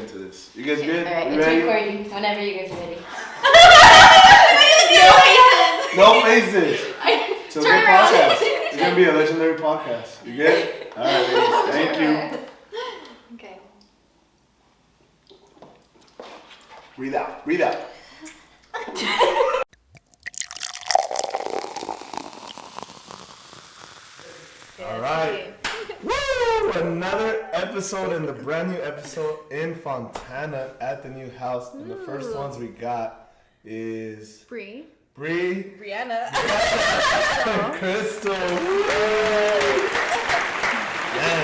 into this. You guys Okay, good? Alright, You it's ready? recording whenever you guys are ready. No faces. So Turn good around. podcast. It's gonna be a legendary podcast. You good? All right, ladies. Thank you. Okay. Breathe out. Breathe out. All right. Woo! Another episode and the brand new episode in Fontana at the new house. And the first ones we got is Bree, Brianna Cristal. Yeah,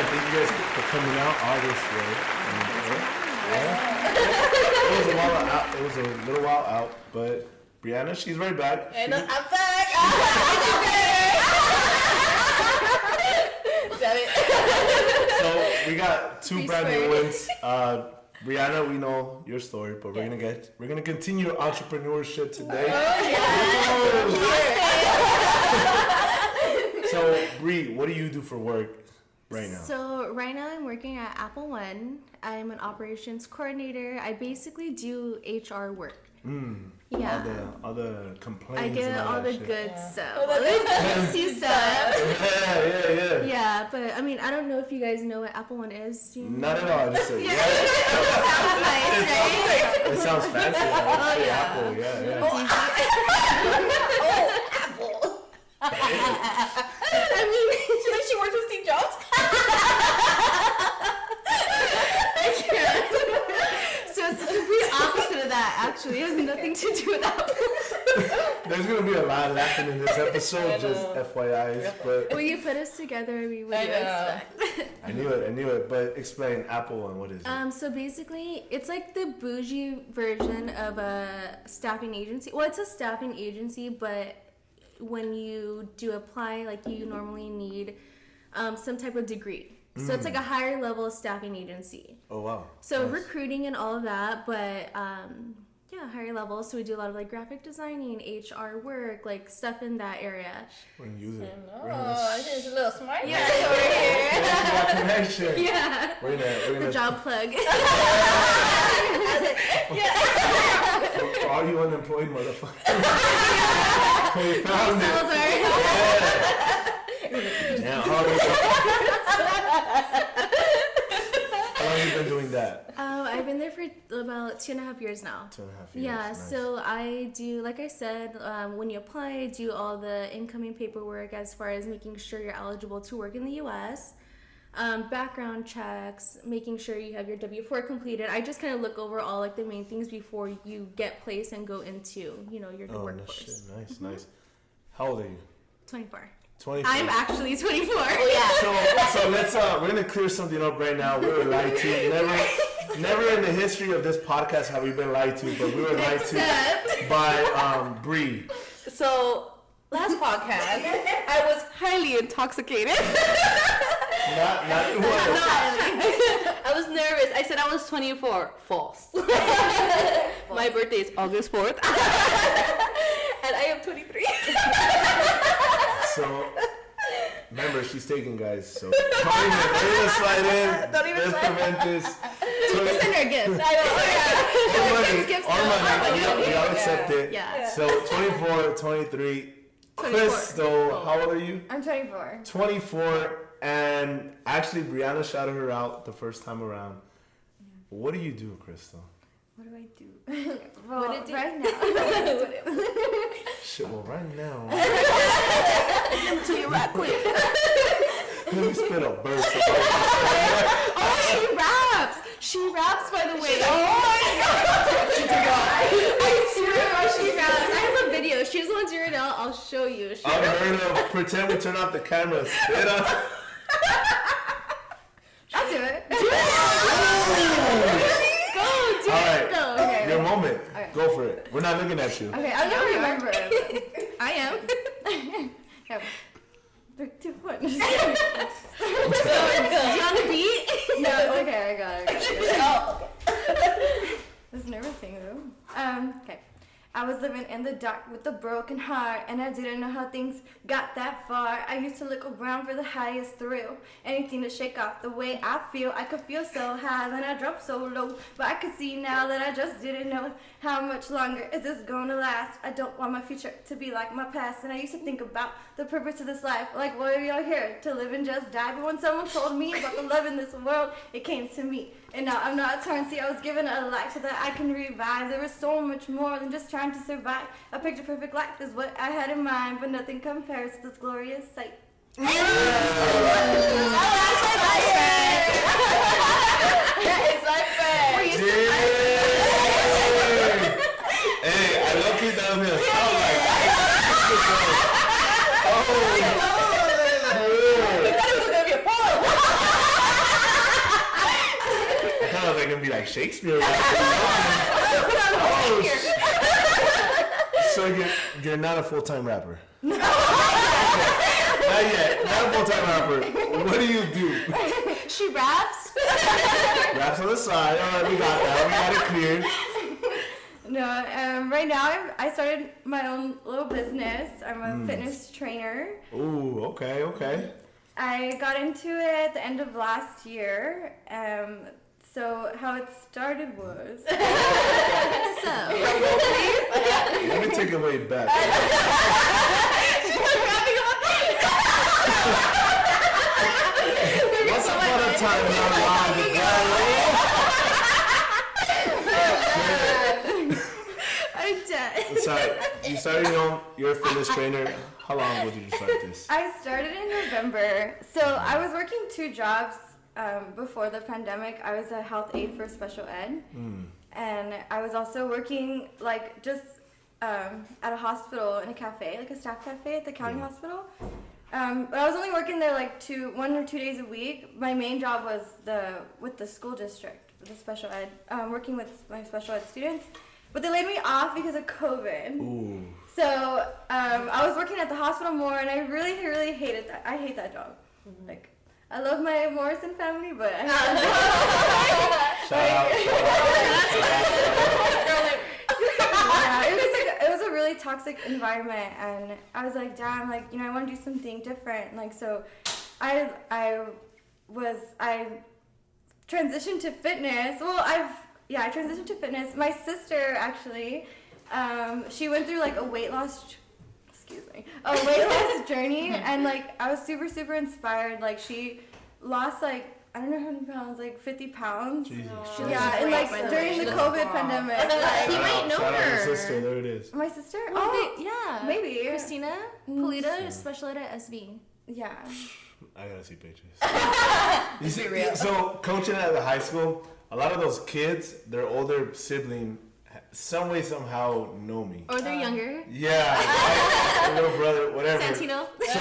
thank you guys for coming out all this way. It was a while out. It was a little while out, but Brianna, she's right back. and I'm back. Damn it. So we got two Free brand new squared. ones. Brianna, we know your story, but we're gonna continue entrepreneurship today. So Bree, what do you do for work right now? So right now I'm working at Apple One. I'm an operations coordinator. I basically do HR work. Yeah. All the complaints. I get and all the that shit. good stuff. All the juicy stuff. Yeah. Yeah, but I mean, I don't know if you guys know what Apple One is. Do you know? Not at all. I just said, yeah. Sounds nice, right? It sounds fancy. Oh, yeah. Apple, yeah. I mean, She works with Steve Jobs. so it's the complete opposite of that, actually. It has nothing to do with Apple. There's gonna be a lot laughing in this episode, just FYI's. But When you put us together, we would I know. expect. I knew it. But explain Apple and what is it? So basically, it's like the bougie version of a staffing agency. Well, it's a staffing agency, but when you do apply, like you normally need some type of degree. So it's like a higher level staffing agency. Oh wow. So Nice. recruiting and all of that, but yeah, higher level. So we do a lot of like graphic designing, HR work, like stuff in that area. We're gonna use it. Oh, she's a little smart. Yeah, over here. Connection. Yeah. We're gonna The job plug. for all you unemployed motherfuckers. We found it. Sales are- Yeah, how long have you been doing that? I've been there for about 2.5 years now. 2.5 years. Yeah, Nice. so I do, like I said, when you apply, I do all the incoming paperwork as far as making sure you're eligible to work in the U.S., background checks, making sure you have your W-4 completed. I just kind of look over all like the main things before you get placed and go into, your Oh, no workforce. shit. Nice. How old are you? 24. 24. I'm actually 24. So let's we're gonna clear something up right now. We were lied to. Never in the history of this podcast have we been lied to, but we were lied to by Bree. So, last podcast, I was highly intoxicated. Not I was nervous. I said I was 24. False. My birthday is August 4th. And I am 23. So remember, she's taking, guys. So don't even slide in. Don't even Let's slide. prevent this. Just send her a gift. I know. Gifts, Our money. We all accept it. Yeah. So 24, 23. 24. Crystal, how old are you? I'm 24. 24. And actually, Brianna shouted her out the first time around. What do you do, Crystal? What do I do? Well, What did right now. Shit, well, right now. Let me tell you right quick. Let me spit a burst. Oh, she raps, by the way. Oh my god. I swear, she raps. I have a video. She's the one doing it out. I'll show you. She Unheard of. Pretend we turn off the camera. Spit up. I'll do it. Go, do All it. right. Go. Okay. Your moment. Okay. Go for it. We're not looking at you. Okay, I don't remember. I am. Okay. 3, 2, 1. Do you want a beat? No, it's okay. I got it. Oh, This nervous thing though. Okay. I was living in the dark with a broken heart, and I didn't know how things got that far. I used to look around for the highest thrill, anything to shake off the way I feel. I could feel so high, then I dropped so low, but I could see now that I just didn't know how much longer is this gonna last. I don't want my future to be like my past, and I used to think about the purpose of this life, like why are we all here, to live and just die? But when someone told me about the love in this world, it came to me. And now I'm not torn. See, I was given a life so that I can revive. There was so much more than just trying to survive. A picture perfect life is what I had in mind, but nothing compares to this glorious sight. That is my friend. Hey, I love you down here. I was like, oh. I thought it was gonna be a poem. I thought it was gonna be like Shakespeare. So you're not a full-time rapper? Not yet. Not a full-time rapper. What do you do? She raps. Raps on the side. All right, we got that. We got it cleared. No, right now I started my own little business. I'm a fitness trainer. Ooh, okay. I got into it at the end of last year. So how it started was... Let me take it way back. Once upon a time, not long ago. I'm dead. Sorry, you started your fitness trainer. How long ago did you start this? I started in November. So I was working 2 jobs before the pandemic. I was a health aide for special ed. And I was also working like just at a hospital in a cafe, like a staff cafe at the county hospital. But I was only working there like 1 or 2 days a week. My main job was with the school district, with the special ed, working with my special ed students. But they laid me off because of COVID. Ooh. So I was working at the hospital more, and I really, really hated that. I hate that job. Like, I love my Morrison family, but I hate that job. It was a really toxic environment, and I was like, damn, like, I want to do something different. Like, so I transitioned to fitness. Well, I transitioned to fitness. My sister, actually, she went through like a weight loss journey, and like I was super, super inspired. Like, she lost like, I don't know how many pounds, like 50 pounds. Jesus. Yeah, and like during the COVID pandemic. Like, You might know Shout out her. to sister, there it is. my sister? Yeah. maybe. Christina Polita, special ed at SB. Yeah. I gotta see pictures. You see, so coaching at the high school, a lot of those kids, their older sibling, some way somehow know me. Or they're younger. Yeah, my little brother, whatever. Santino. So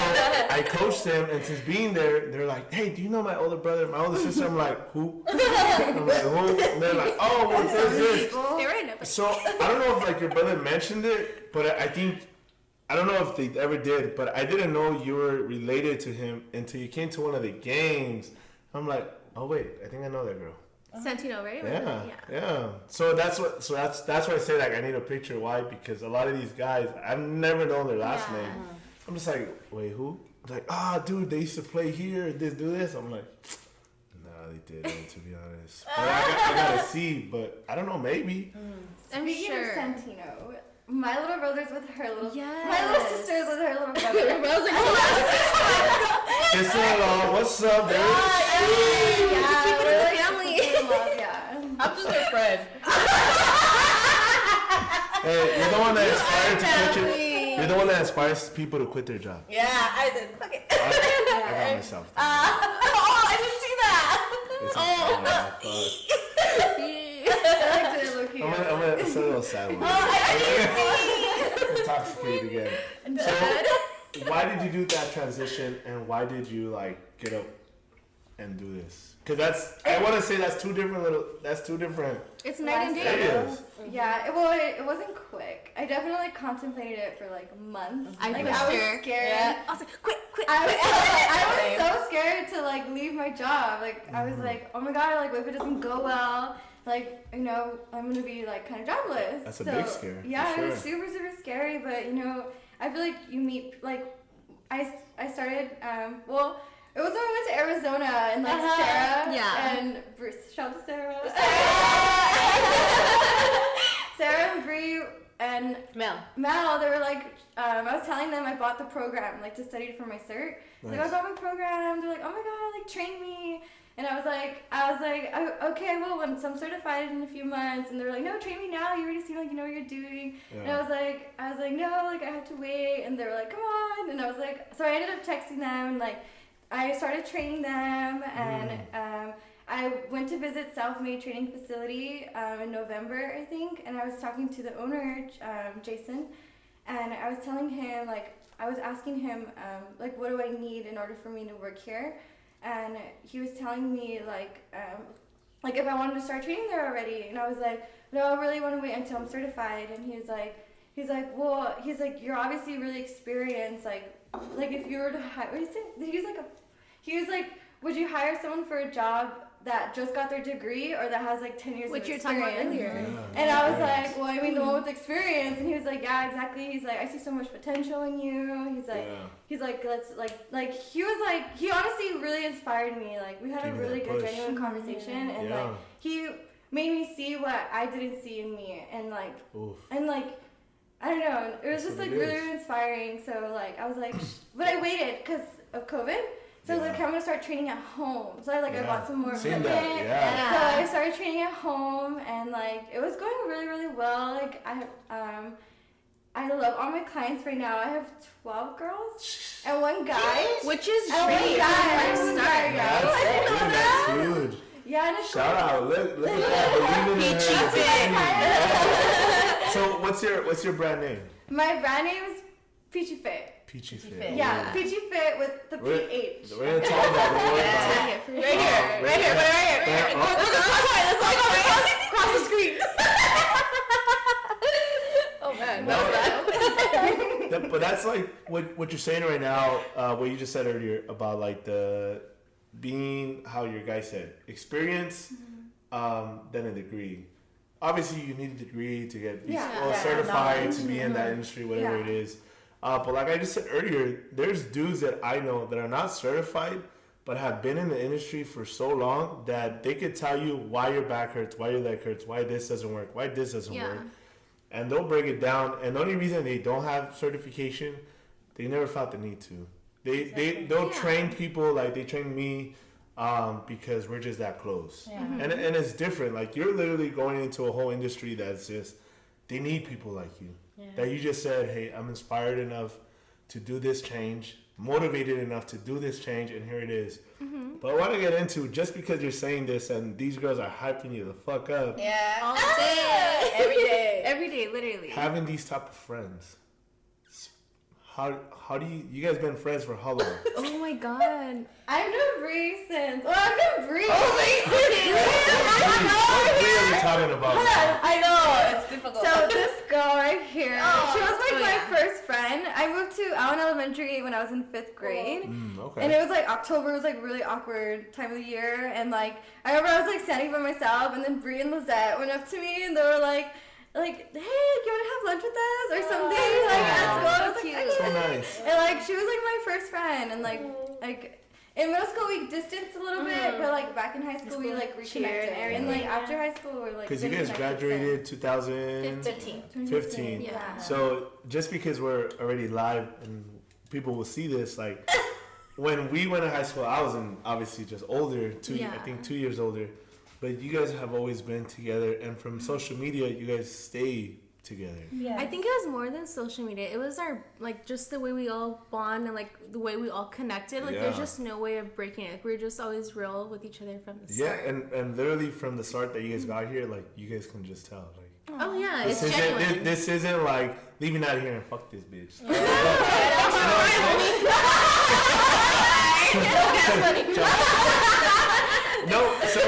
I coached them, and since being there, they're like, "Hey, do you know my older brother, my older sister?" I'm like, "Who?" I'm like, "Who?" And they're like, "Oh, what is this?" They were in it. So I don't know if like your brother mentioned it, but I don't know if they ever did, but I didn't know you were related to him until you came to one of the games. I'm like, "Oh wait, I think I know that girl." Santino, right? Yeah. So that's why I say like I need a picture. Why? Because a lot of these guys, I've never known their last name. I'm just like, wait, who? Like, dude, they used to play here. Do this. I'm like, nah, they didn't. To be honest, but I gotta see. But I don't know. Maybe. I'm Speaking sure. of Santino, my little brother's with her little. Yes. My little sister's with her little brother. Sister-in-law, what's up, dude? Yeah, Keep it in the family. Yeah. I'm just their friend. Hey, you're the one that inspired to quit You're the one that inspires people to quit their job. Yeah, I did. Fuck it. I got myself. Oh, I didn't see that. I'm gonna say a little sad one. Intoxicated again. So, why did you do that transition, and why did you like get up and do this? Because I want to say that's two different. It's night and It day. is. Yeah, it wasn't quick. I definitely contemplated it for like months. I was pushed scared. I was like, quit. I was so scared to like leave my job. Like I was like, oh my god, like what if it doesn't go well? like, you know, I'm gonna be like kind of jobless. That's a big scare. Yeah, for it sure. was super, super scary. But you know, I feel like you meet like, I started well. It was when we went to Arizona and like Sarah and Bruce. Shout out to Sarah. Sarah and Bree and Mel, they were like, I was telling them I bought the program like to study for my cert. Nice. Like I bought my program. They're like, oh my god, like train me. And I was like, okay, well, once I'm certified in a few months, and they're like, no, train me now. You already seem like you know what you're doing. Yeah. And I was like, no, like I have to wait. And they were like, come on. And I was like, so I ended up texting them, and like, I started training them, and I went to visit Self-Made Training Facility in November, I think, and I was talking to the owner, Jason, and I was telling him, like, I was asking him, like, what do I need in order for me to work here? And he was telling me, like if I wanted to start training there already, and I was like, no, I really want to wait until I'm certified, and he's like, you're obviously really experienced, like if you were to hire, what did he say? He was like, would you hire someone for a job that just got their degree or that has like 10 years of experience? What you were talking about earlier. Yeah. And I was like, well, I mean, the one with experience. And he was like, yeah, exactly. He's like, I see so much potential in you. He's like, let's he was like, he honestly really inspired me. Like, we had a really good, genuine conversation. And like, he made me see what I didn't see in me. And like, I don't know. It was just like really inspiring. So like, I was like, but I waited because of COVID. So I was like, okay, I'm gonna start training at home. So I bought some more equipment. So I started training at home, and like it was going really, really well. Like I love all my clients right now. I have 12 girls and one guy, which is great. That's huge. Yeah, and it's shout out! Look at that. So what's your brand name? My brand name is Peachy Fit. Peachy Fit. Yeah, Peachy Fit with the PH. We're gonna talk about it. Right here. Let's go across the screen. Oh man, but that's like what you're saying right now. What you just said earlier about like the being how your guy said experience, then a degree. Obviously, you need a degree to get certified to be in that industry, whatever it is. But like I just said earlier, there's dudes that I know that are not certified, but have been in the industry for so long that they could tell you why your back hurts, why your leg hurts, why this doesn't work, why this doesn't work. And they'll break it down. And the only reason they don't have certification, they never felt the need to. They'll train people like they train me because we're just that close. Yeah. And it's different. Like you're literally going into a whole industry that's just, they need people like you. Yeah. That you just said, hey, I'm inspired enough to do this change, motivated enough to do this change, and here it is. Mm-hmm. But I want to get into, just because you're saying this and these girls are hyping you the fuck up. Yeah. All day. Every day. Every day, literally. Having these type of friends. How do you guys been friends for how long? Oh my god. I've known Bree since. Well, I've known Bree. Oh my god. What Bree are we talking about? I know. It's difficult. So this girl right here, she was like my first friend. I moved to Allen Elementary when I was in 5th grade. Okay. And it was like October. It was like really awkward time of the year. And like, I remember I was like standing by myself, and then Bree and Lizette went up to me, and they were like, hey, you want to have lunch with us or something? At school. I was like, okay. So nice. And like, she was like my first friend, and like in middle school we distanced a little bit, but like back in high school we like reconnected. And like after high school we're like. Because you guys graduated 2015. Yeah. So just because we're already live and people will see this, like when we went to high school, I was obviously just older, I think 2 years older. But you guys have always been together, and from social media, you guys stay together. Yeah, I think it was more than social media. It was our just the way we all bond and like the way we all connected. Like there's just no way of breaking it. Like, we're just always real with each other from the start. Yeah, and literally from the start that you guys got here, like you guys can just tell. Like, oh yeah, it's genuine. This isn't like leaving out of here and fuck this bitch. No, so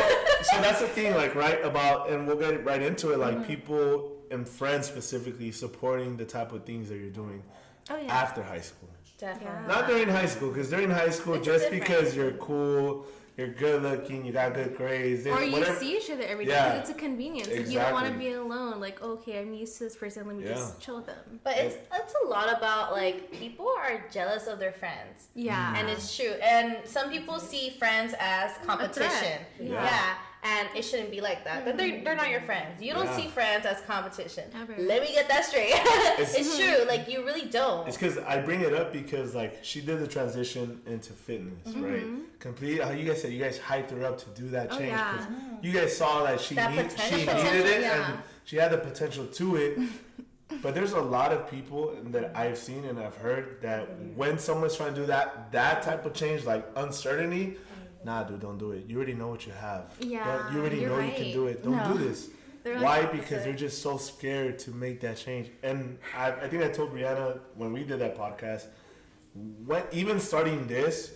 that's the thing, like, right about, and we'll get right into it, like people and friends specifically supporting the type of things that you're doing after high school. Definitely. Not during high school, because during high school, just because you're cool, you're good looking, you got good grades, or you whatever. see each other every day Yeah. because it's a convenience. Like, you don't want to be alone. Like, okay, I'm used to this person. Let me just chill with them. But it's a lot about like people are jealous of their friends. Yeah, and it's true. And some people see friends as competition. Yeah. And it shouldn't be like that. But they're not your friends. You don't see friends as competition. Ever. Let me get that straight. It's true. Like, you really don't. It's because I bring it up because, like, she did the transition into fitness, right? Completely. How you guys said you guys hyped her up to do that change. Because you guys saw that she needed it and she had the potential to it. But there's a lot of people that I've seen and I've heard that when someone's trying to do that type of change, like uncertainty, nah, dude, don't do it. You already know what you have. Yeah, you already know you can do it. Don't do this. Why? Because they're just so scared to make that change. And I think I told Brianna when we did that podcast, even starting this,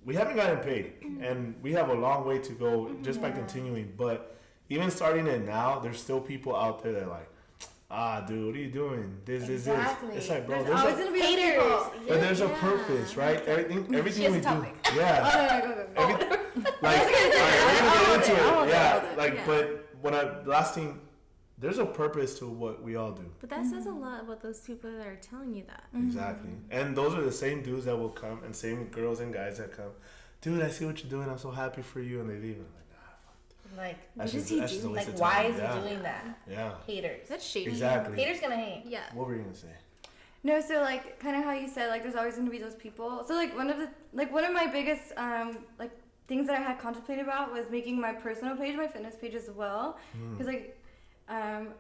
we haven't gotten paid. And we have a long way to go just by continuing. But even starting it now, there's still people out there that are like, dude, what are you doing? This. It's like, bro, there's always gonna be haters. But there's a purpose, right? Everything we do. Yeah. Go. Like, we're gonna get into it. Yeah. But last thing, there's a purpose to what we all do. But that says a lot about those people that are telling you that. Exactly. And those are the same dudes that will come and same girls and guys that come, dude, I see what you're doing. I'm so happy for you. And they leave. Like, what does he do? Like, why is he doing that? Yeah. Haters. That's shady. Exactly. Haters gonna hate. Yeah. What were you gonna say? No, so like kind of how you said, like there's always gonna be those people. So like one of my biggest like things that I had contemplated about was making my personal page my fitness page as well, because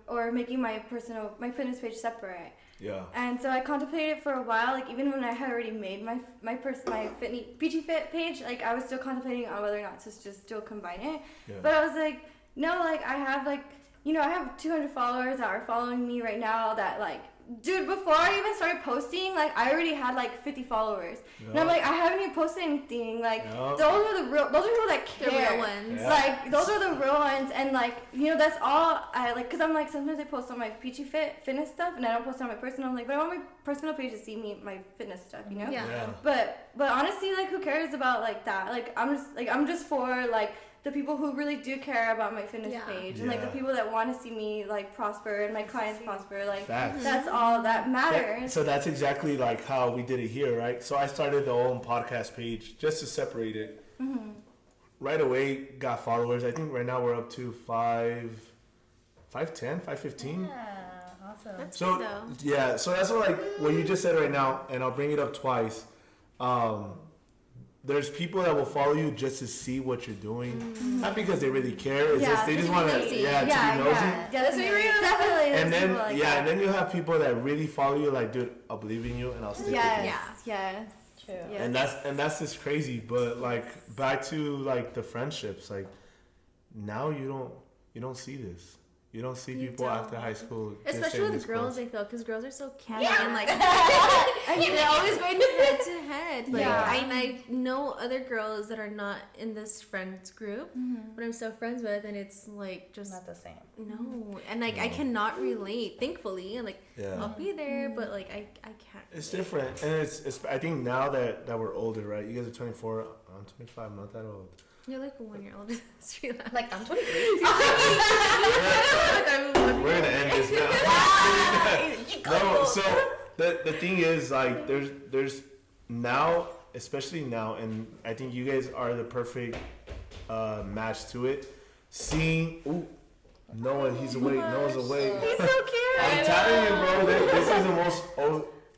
or making my fitness page separate. Yeah. And so I contemplated it for a while, like even when I had already made my PT Fit page, like I was still contemplating on whether or not to just still combine it. Yeah. But I was like, no, like I have I have 200 followers that are following me right now that like, dude, before I even started posting, like I already had like 50 followers. Yep. And I'm like, I haven't even posted anything. Like those are people that care. The real ones. Yeah. Like those are the real ones, and like that's all I like. Cause I'm like sometimes I post on my PT fitness stuff, and I don't post on my personal. I'm like, but I want my personal page to see my fitness stuff, Yeah. But honestly, like who cares about like that? Like I'm just for like the people who really do care about my fitness page, and like the people that want to see me like prosper and my clients prosper, like that's all that matters. So that's exactly like how we did it here, right? So I started the own podcast page just to separate it. Right away, got followers. I think right now we're up to 510, 515. Yeah, awesome. That's so good, though. Yeah, so that's what you just said right now, and I'll bring it up twice. There's people that will follow you just to see what you're doing, not because they really care. It's just they just want to, to be nosy. Yeah, that's what you're definitely. And then and then you have people that really follow you, like, dude, I'll believe in you and I'll stick with you. Yes. True. Yes. And that's just crazy. But like back to like the friendships, like now you don't see this. You don't see people after high school. Especially with girls, I feel, because girls are so catty and like they're always going head to head. Like I know other girls that are not in this friends group, but I'm still friends with, and it's like just not the same. No, and like I cannot relate. Thankfully, and like I'll be there, but like I can't. It's different, and it's. I think now that we're older, right? You guys are 24. I'm 25. I'm not that old. You're like a 1 year old. Like I'm 23. We're gonna end this now. No, so the thing is, like, there's now, especially now, and I think you guys are the perfect match to it. Seeing, Noah, he's awake. Noah's awake. He's so cute. I'm telling you, bro. This is the most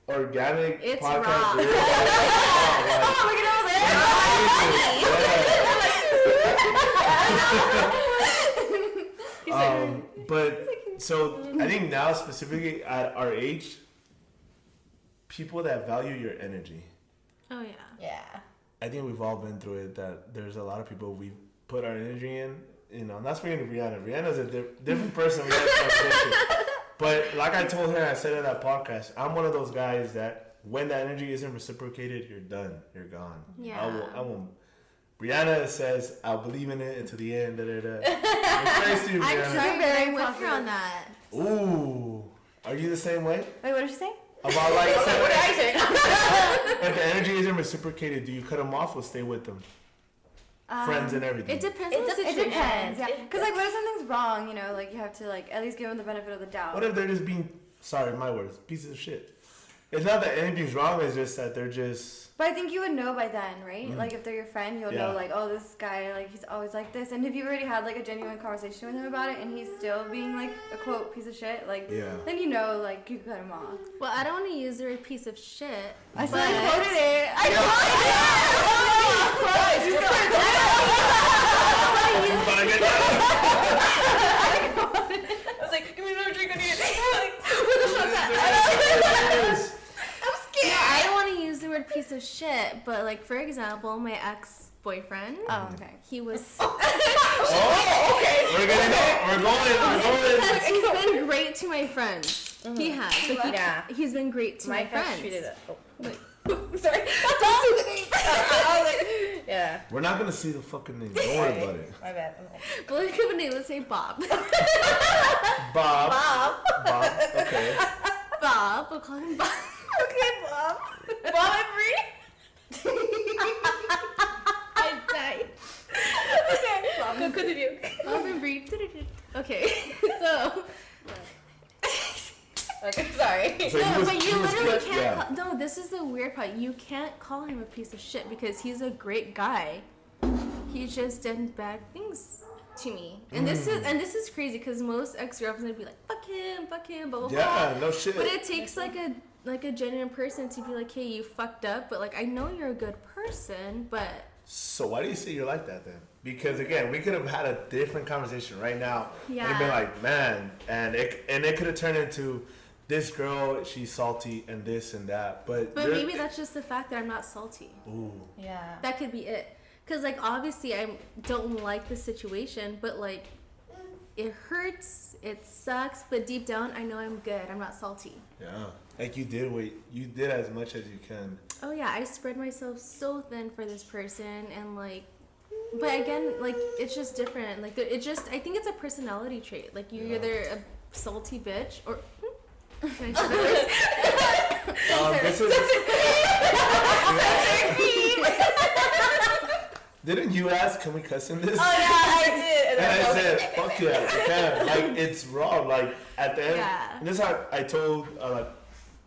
organic podcast. Raw. Oh, look at but so I think now specifically at our age, people that value your energy. Oh yeah. Yeah. I think we've all been through it. That there's a lot of people we put our energy in. Not speaking to Brianna. Brianna's a different person. But like I told her, I said in that podcast, I'm one of those guys that when that energy isn't reciprocated, you're done. You're gone. Yeah. I won't. Brianna says, I'll believe in it until the end. Thanks to you, Brianna. I'm very with her on that. Ooh. Are you the same way? Wait, what did she say? About like, What did I say? if the energy isn't reciprocated, do you cut them off or stay with them? friends and everything? It depends on the situation. It depends, yeah. Because, like, what if something's wrong, you know, like, you have to, like, at least give them the benefit of the doubt. What if they're just being, sorry, my words, pieces of shit? It's not that anything's wrong, it's just that they're just... But I think you would know by then, right? Like, if they're your friend, you'll know, like, oh, this guy, like, he's always like this. And if you already had, like, a genuine conversation with him about it, and he's still being, like, a, quote, piece of shit, like, then you know, like, you cut him off. Well, I don't want to use the word piece of shit. I still quoted it. I was like, give me another drink, I need it. Yeah, I don't want to use the word piece of shit, but like for example, my ex-boyfriend. Oh, okay. He was. Okay. We're going. Because he's been great to my friends. Mm-hmm. He has. Like, he's been great to my friends. Treated it. Sorry. Don't say the name. Yeah. We're not gonna see the fucking name. Don't worry about it. My bad. Well, let's give a name. Let's say Bob. Bob. Okay. Bob. We'll call him Bob. Okay, Bob. Bob and Bree. I died. Okay. Bob, go continue. Bob and Bree. Okay. So. Okay, sorry. So No, but you literally can't. Yeah. No, this is the weird part. You can't call him a piece of shit because he's a great guy. He just did bad things to me, and this is crazy because most ex-girlfriends would be like, fuck him, blah blah blah. Yeah, no shit. But it takes like a genuine person to be like, hey, you fucked up, but like I know you're a good person, but. So why do you say you're like that then? Because again, we could have had a different conversation right now. Yeah. And been like, man, and it could have turned into this girl, she's salty and this and that. But maybe that's just the fact that I'm not salty. Ooh. Yeah. That could be it. Cause like obviously I don't like the situation, but like it hurts, it sucks, but deep down I know I'm good. I'm not salty. Yeah. Like you did as much as you can. Oh yeah, I spread myself so thin for this person, and like, but again, like it's just different. Like I think it's a personality trait. Like you're either a salty bitch or. Can I say Didn't you ask, can we cuss in this? Oh yeah, I did. And I said, fuck yeah, you can. Like, it's raw. Like, at the end. Yeah. And this is how I told,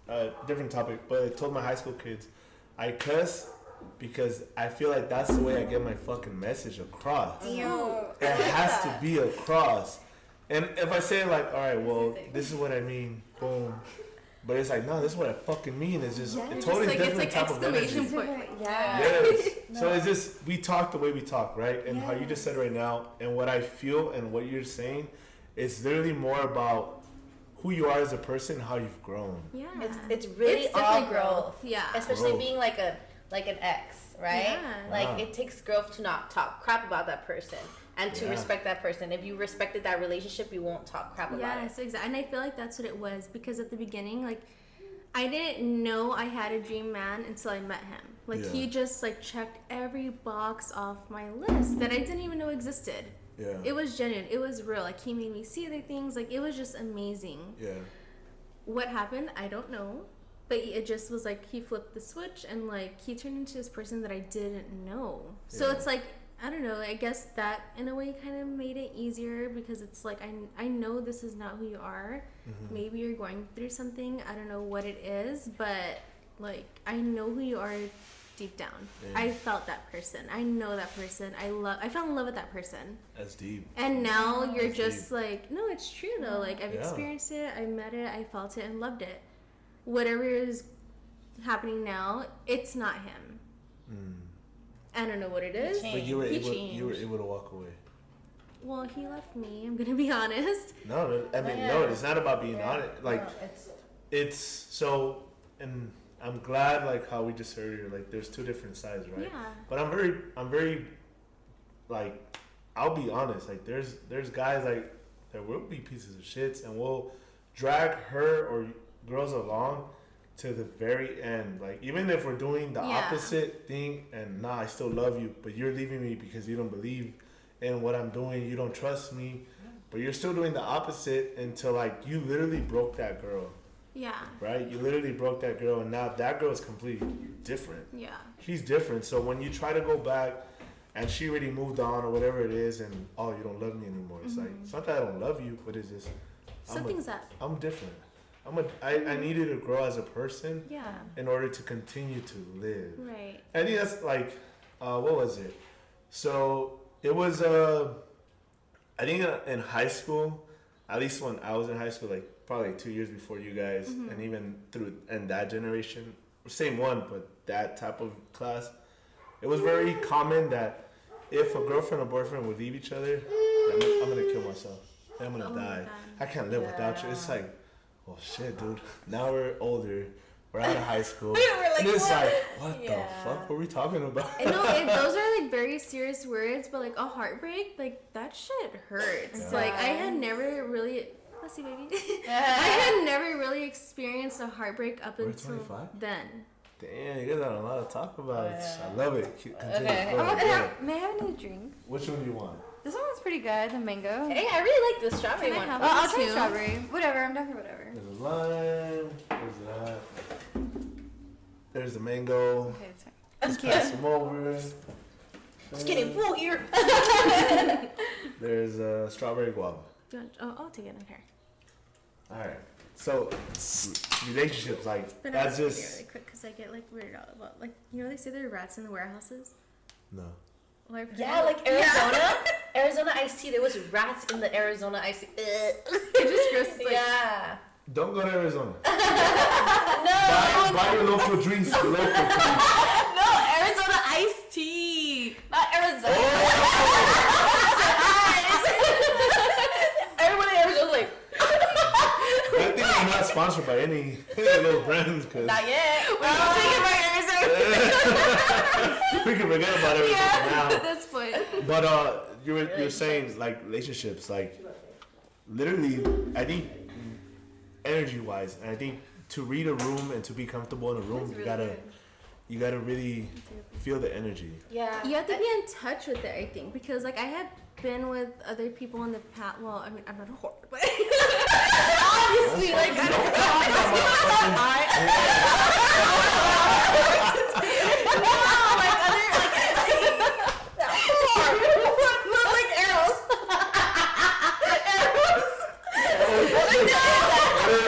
a different topic, but I told my high school kids, I cuss because I feel like that's the way I get my fucking message across. It has to be across. And if I say, like, all right, well, this is what I mean, boom. But it's like, no, this is what I fucking mean. It's just a totally different type of energy. Yes. So it's just, we talk the way we talk, right? And how you just said right now, and what I feel and what you're saying, it's literally more about who you are as a person, how you've grown. Yeah. It's really all growth. Yeah. Especially being like an ex, right? Yeah. Like it takes growth to not talk crap about that person and to respect that person. If you respected that relationship, you won't talk crap about it. Yes, exactly. And I feel like that's what it was, because at the beginning, like, I didn't know I had a dream man until I met him. Like, he just, like, checked every box off my list that I didn't even know existed. Yeah. It was genuine. It was real. Like, he made me see other things. Like, it was just amazing. Yeah. What happened, I don't know. But it just was like he flipped the switch and, like, he turned into this person that I didn't know. So it's like, I don't know, I guess that in a way kind of made it easier, because it's like I know this is not who you are. Mm-hmm. Maybe you're going through something. I don't know what it is, but, like, I know who you are deep down. Yeah. I felt that person. I know that person. I fell in love with that person. That's deep. And now you're just deep. Like, no, it's true though. Like, I've experienced it. I met it. I felt it and loved it. Whatever is happening now, it's not him. I don't know what it is. But you were able to walk away. Well, he left me. I'm gonna be honest. No, I mean, no, it's not about being honest. Like, it's so, and I'm glad, like, how we just heard here, like, there's two different sides, right? Yeah. But I'm very, like, I'll be honest, like, there's guys, like, that will be pieces of shits, and we'll drag her or girls along to the very end. Like, even if we're doing the opposite thing, and I still love you, but you're leaving me because you don't believe in what I'm doing, you don't trust me, but you're still doing the opposite until, like, you literally broke that girl. Yeah. Right? You literally broke that girl, and now that girl is completely different. Yeah. She's different. So when you try to go back and she already moved on or whatever it is, and you don't love me anymore. It's like, it's not that I don't love you, but it's just Something's up. I'm different. I needed to grow as a person in order to continue to live. Right. I think that's like, what was it? So it was, I think in high school, at least when I was in high school, like probably 2 years before you guys, and even in that generation, same one, but that type of class, it was very common that if a girlfriend or boyfriend would leave each other, I'm gonna kill myself. I'm gonna die. I can't live without you. It's like, well, shit, dude. Now we're older. We're out of high school. We're like, and it's what? like, what the fuck were we talking about? And no, those are like very serious words, but like a heartbreak, like that shit hurts. Yeah. Like I had never really, bless you, baby. I had never really experienced a heartbreak up We're until 25? then. Damn, you guys got a lot to talk about. I love it. Continue. Okay. Go ahead. May I have another drink? Which one do you want? This one was pretty good, the mango. Hey, I really like the strawberry Can I one. have I'll one try too? strawberry. Whatever, I'm down for whatever. There's a lime. There's that. There's the mango. Okay, it's fine. Let's pass them over. It's getting full here. There's strawberry guava. I'll take it. Okay. All right. So relationships, like But that's I have to just be really quick because I get like weirded out about like they say there are rats in the warehouses. no. Well, I've heard Yeah, like Arizona. Arizona iced tea. There was rats in the Arizona iced tea. it just gross. Like, Yeah. Don't go to Arizona. No. Buy your local drinks. Local drinks. No, Arizona iced tea. Not Arizona. Everyone in Arizona's like, I think I'm not sponsored by any of those brands because not yet. we can forget about everything now. at this point. But you're saying like relationships, like literally, I think energy wise, and I think to read a room and to be comfortable in a room, you gotta really feel the energy. Yeah. You have to be in touch with it, I think, because like I had been with other people in the past. Well, I mean, I'm not a whore, but obviously, like I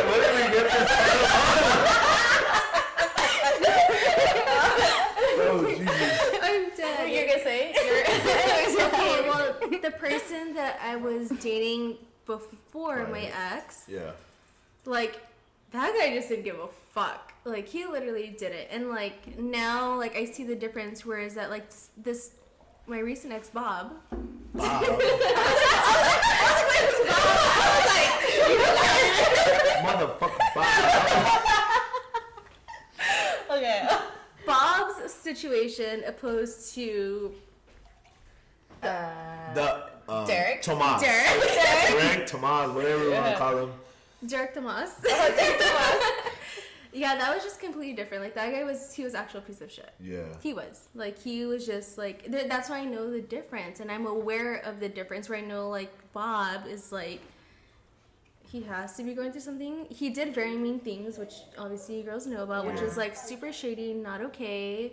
What did we get this? Oh Jesus! I'm dead. What you're gonna say? Okay, well, the person that I was dating before my ex, like that guy just didn't give a fuck. Like he literally didn't. And like now, like I see the difference. Whereas that like this, my recent ex Bob. Motherfucker, Bob. Okay. Bob's situation opposed to Derek? Tomas. Derek. Tomas, whatever you want to call him. Derek Tomas. Yeah, that was just completely different. Like that guy he was actual piece of shit. Yeah. He was. Like he was just like that's why I know the difference and I'm aware of the difference where I know like Bob is like he has to be going through something. He did very mean things, which obviously you girls know about, which was like super shady, not okay.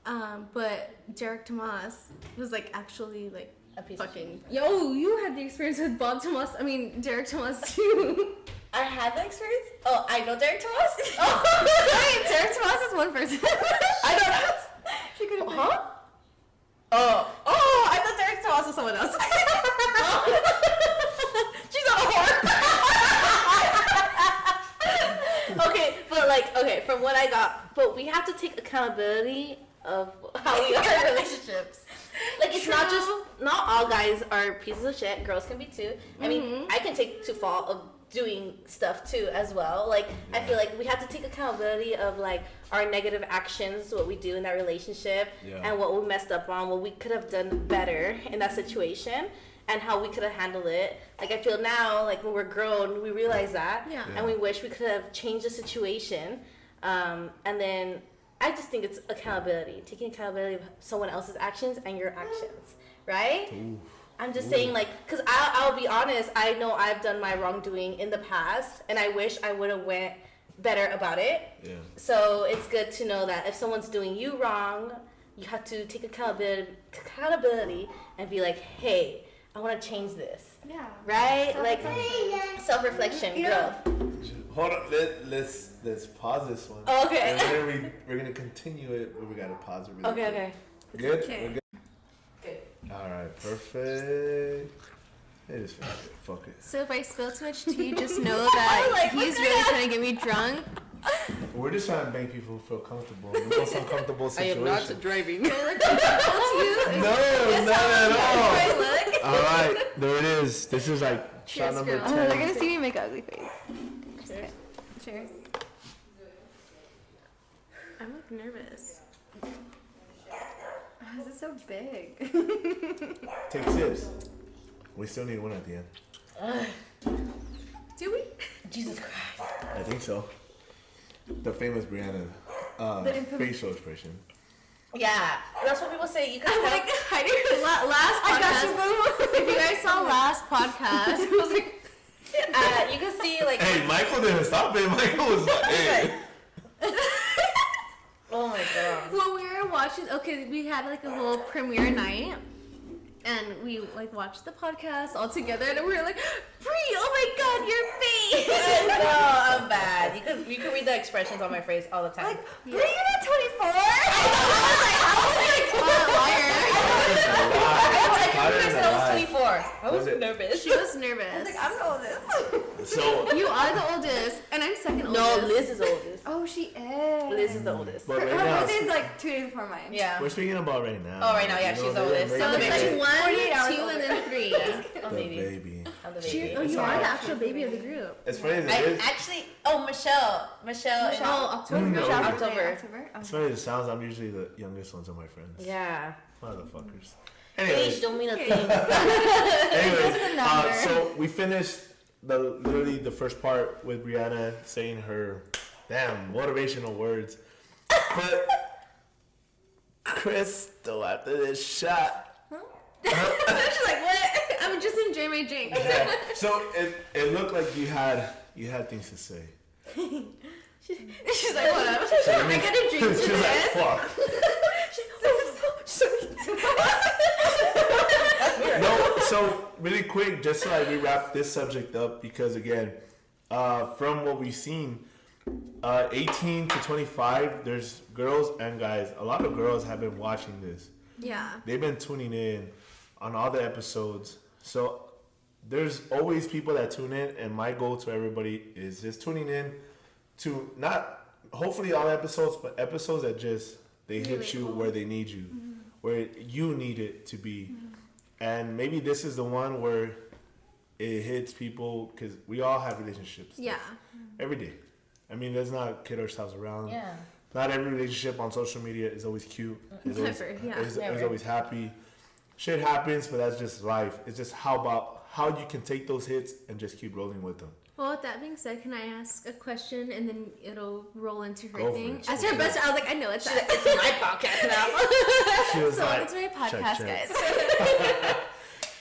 But Derek Tomas was like actually like A piece fucking yo, you had the experience with Bob Tomas. I mean Derek Tomas too. I had the experience. Oh, I know Derek Tomas. Wait, Derek Tomas is one person. I don't know. She could have Huh? Oh, I thought Derek Tomas was someone else. She's not a whore. Okay, from what I got, but we have to take accountability of how we are in relationships. Like it's not all guys are pieces of shit. Girls can be too. I mean, I can take to fault of doing stuff too as well. Like I feel like we have to take accountability of like our negative actions, what we do in that relationship, and what we messed up on, what we could have done better in that situation, and how we could have handled it. Like I feel now, like when we're grown, we realize that, and we wish we could have changed the situation. And then I just think it's accountability, taking accountability of someone else's actions and your actions, right? Ooh. I'm just saying, like, because I'll be honest, I know I've done my wrongdoing in the past, and I wish I would have went better about it. Yeah. So it's good to know that if someone's doing you wrong, you have to take accountability and be like, hey, I want to change this. Yeah. Right? Like self-reflection, growth. Hold on, let's pause this one. Oh, okay. And then we're gonna continue it, but we gotta pause it really quick. Okay. Good? Okay. We're good? Good. Alright, perfect. It is fuck it. So if I spill too much tea, just know that he's really trying to get me drunk. We're just trying to make people feel comfortable. The most uncomfortable situation. I am not driving. No, not at all. Alright, there it is. This is like shot Cheers, number girl. 10. They're gonna see me make an ugly face. Cheers. Cheers. I'm like nervous. Oh, this is so big. Take sips. We still need one at the end. Do we? Jesus Christ. I think so. The famous Brianna facial expression. Yeah, that's what people say. You can I'm like, last podcast. If you guys saw last podcast, it was like, you can see like. Hey, Michael didn't stop it. Michael was like, hey. Oh my god. when we were watching, we had like a little premiere night. And we like watched the podcast all together, and we were like, "Bree, oh my God, your face!" No, I'm bad. You can read the expressions on my face all the time. Like, Bree, you're not 24. I was 24. I was nervous. She was nervous. Like, I'm the oldest. So You are the oldest, and I'm second No, oldest. Liz is oldest. Oh, she is. Liz is the oldest. but Her right now, birthday's like 2 days before mine. Yeah. we're speaking about right now. Oh, right now, yeah, You know, she's they're oldest. very So it's big. like 1, 48 hours 2, and then 3. I'm The baby. baby. I'm the baby. Oh, you are the actual baby of the group. As funny as it I is, actually. Oh, Michelle. Oh, October. No. October. as funny as it sounds, I'm usually the youngest ones of my friends. Yeah. Motherfuckers. Age Anyways, don't mean a thing. anyways, the number. so we finished literally the first part with Brianna saying her motivational words, but Crystal after this shot. She's like, what? I'm just enjoying my drink. Yeah. So it looked like you had things to say. She's like, what up? So I gotta drink to She was like, this. fuck. No, so really quick, just so like we wrap this subject up, because again, from what we've seen, 18 to 25, there's girls and guys. A lot of girls have been watching this. Yeah. They've been tuning in on all the episodes. So there's always people that tune in, and my goal to everybody is just tuning in to not hopefully all episodes, but episodes that just they hit you where they need you, where you need it to be. And maybe this is the one where it hits people, because we all have relationships. Yeah. Every day. I mean, let's not kid ourselves around. Yeah. Not every relationship on social media is always cute. Is always, Never, yeah. is Never. always happy. Shit happens, but that's just life. It's just how you can take those hits and just keep rolling with them. Well, with that being said, can I ask a question and then it'll roll into her Go for thing? it. As her best, I was like, I know it's that. It's my podcast now. She was So like, it's my podcast, check. guys.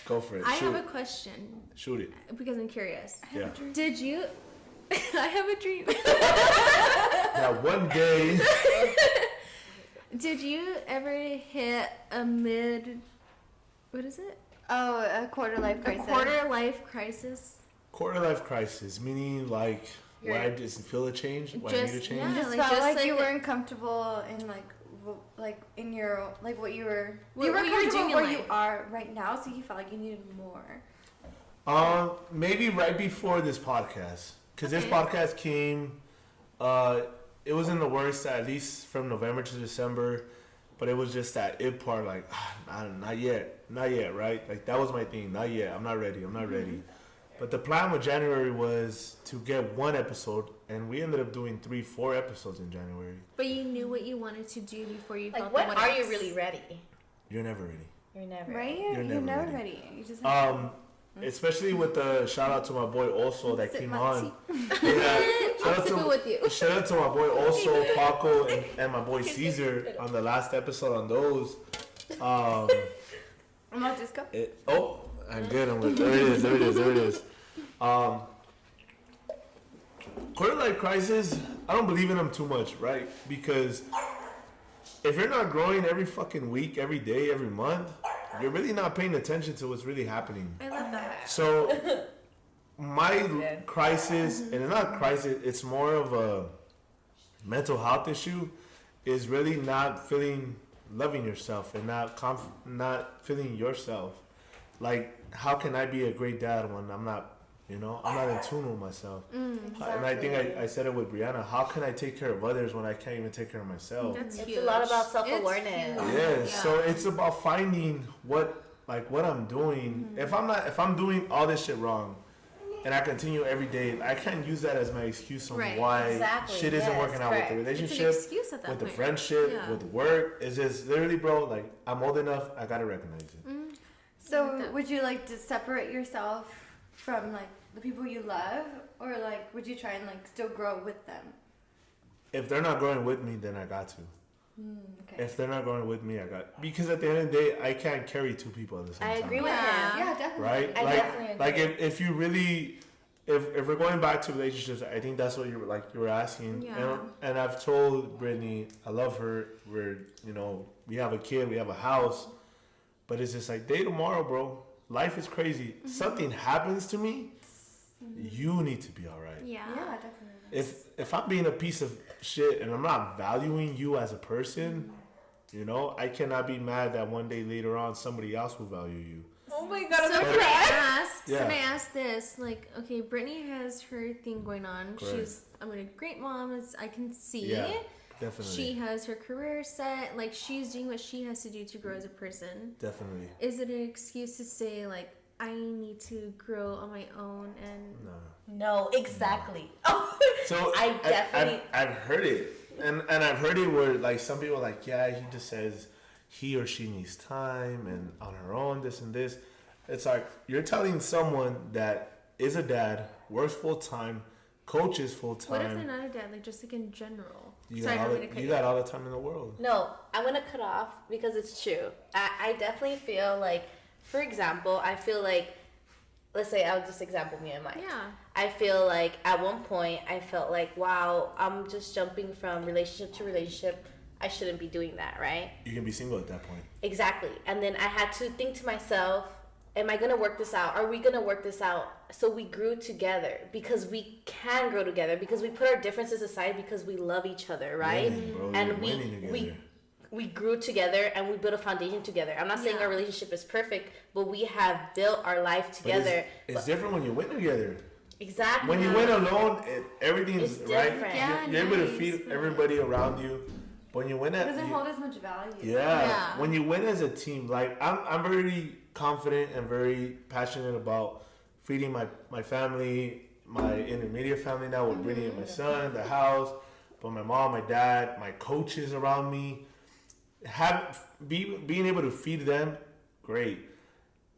Go for it. I Shoot. have a question Shoot it. because I'm curious. Yeah. Did you? I have a dream. Now one day. Did you ever hit a mid? What is it? Oh, a quarter life A crisis. quarter life crisis. Quarter life crisis, meaning like where I just feel a change, where I need a change. Yeah, You just like, felt just like, like you the- weren't comfortable in like in your like what you were. What you were you were comfortable doing in where you life. are right now, so you felt like you needed more. Maybe right before this podcast, because this Okay. podcast came, it was in the works at least from November to December, but it was just that it part, like, not yet, right? Like that was my thing, not yet, I'm not ready. But the plan with January was to get one episode, and we ended up doing 3-4 episodes in January. But you knew what you wanted to do before you Like, felt when the are you else. really ready? You're never ready. You're never. Right? You're You're never never ready. ready. You just Especially with the shout out to my boy also that Sip came my on. Yeah, I'll sip it with you. shout out to my boy also Paco and my boy Caesar on the last episode on those. I'm not disco. I'm good. I'm good. There it is. Quarter life crisis. I don't believe in them too much, right? Because if you're not growing every fucking week, every day, every month, you're really not paying attention to what's really happening. I love that. So my crisis, and it's not a crisis, it's more of a mental health issue, is really not loving yourself and not feeling yourself. Like, how can I be a great dad when I'm not in tune with myself? Exactly. And I think I said it with Brianna. How can I take care of others when I can't even take care of myself? That's It's huge. a lot about self-awareness. Yeah. So it's about finding what I'm doing. If I'm doing all this shit wrong, and I continue every day, I can't use that as my excuse on Right. why Exactly. shit isn't Yes, working out correct. with the It's an relationship, excuse at that with the point. friendship, Yeah. with work. It's just literally, bro. Like, I'm old enough. I gotta recognize it. So would you like to separate yourself from like the people you love, or like would you try and like still grow with them? If they're not growing with me, then I got to. Okay. If they're not growing with me, because at the end of the day, I can't carry two people at the same I time. agree with Yeah. him. Yeah, definitely. Right? I definitely agree. Like if you really, if we're going back to relationships, I think that's what you were asking. Yeah. And I've told Brittany, I love her. We have a kid, we have a house, but it's just like day tomorrow, bro. Life is crazy. Something happens to me, you need to be all right. Yeah. Yeah, definitely. If I'm being a piece of shit and I'm not valuing you as a person, I cannot be mad that one day later on somebody else will value you. Oh my god, So I'm can gonna I cry. ask? Yeah. Can I ask this? Like, okay, Brittany has her thing going on. Correct. I'm a great mom, as I can see. Yeah, definitely. She has her career set. Like, she's doing what she has to do to grow as a person. Definitely. Is it an excuse to say, like, I need to grow on my own and No, exactly. Oh, So I definitely. I've heard it, and I've heard it where like some people are like, yeah, he just says he or she needs time and on her own, this and this. It's like you're telling someone that is a dad, works full time, coaches full what if they're time. not a dad? Like, just like in general. You Sorry, got I'm all gonna cut you got all the time in the world. No, I'm gonna cut off because it's true. I definitely feel like, for example, I feel like, let's say I'll just example me and Mike. Yeah. I feel like at one point I felt like, wow, I'm just jumping from relationship to relationship. I shouldn't be doing that, right? You can be single at that point. Exactly. And then I had to think to myself, am I going to work this out? Are we going to work this out? So we grew together because we can grow together, because we put our differences aside because we love each other, right? Winning, bro. And You're winning together. we grew together and we built a foundation together. I'm not saying our relationship is perfect, but we have built our life But together. it's different when you win together. Exactly. When you win alone, everything's It's right. different. Yeah, You're able to nice. feed everybody around you. But when you win It at doesn't hold as much value. Yeah. when you win as a team, like I'm very confident and very passionate about feeding my family, my intermediate family now with Brittany and my son, the house, but my mom, my dad, my coaches around me, being able to feed them, great.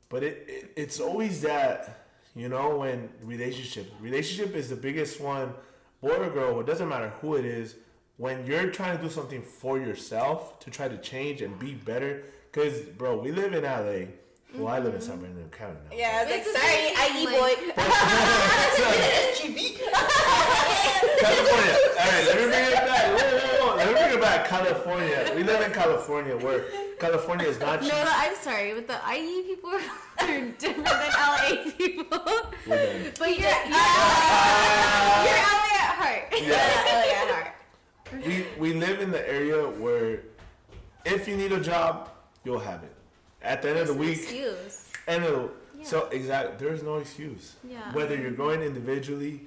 But it's always that, when relationship is the biggest one, boy or girl, it doesn't matter who it is. When you're trying to do something for yourself to try to change and be better, because bro, we live in LA. Well, I live in San Bernardino County now. Yeah, it's like, It's the sorry, same IE thing, boy. California. All right, let me bring it back. Whoa. Let me bring it back. California. We live in California, where California is not cheap. No, I'm sorry, but the IE people are different than LA people. We're done. But you're LA at heart. Yeah. We live in the area where if you need a job, you'll have it. At the end of the week, Excuse. so exactly, there's no excuse. Yeah. Whether you're going individually,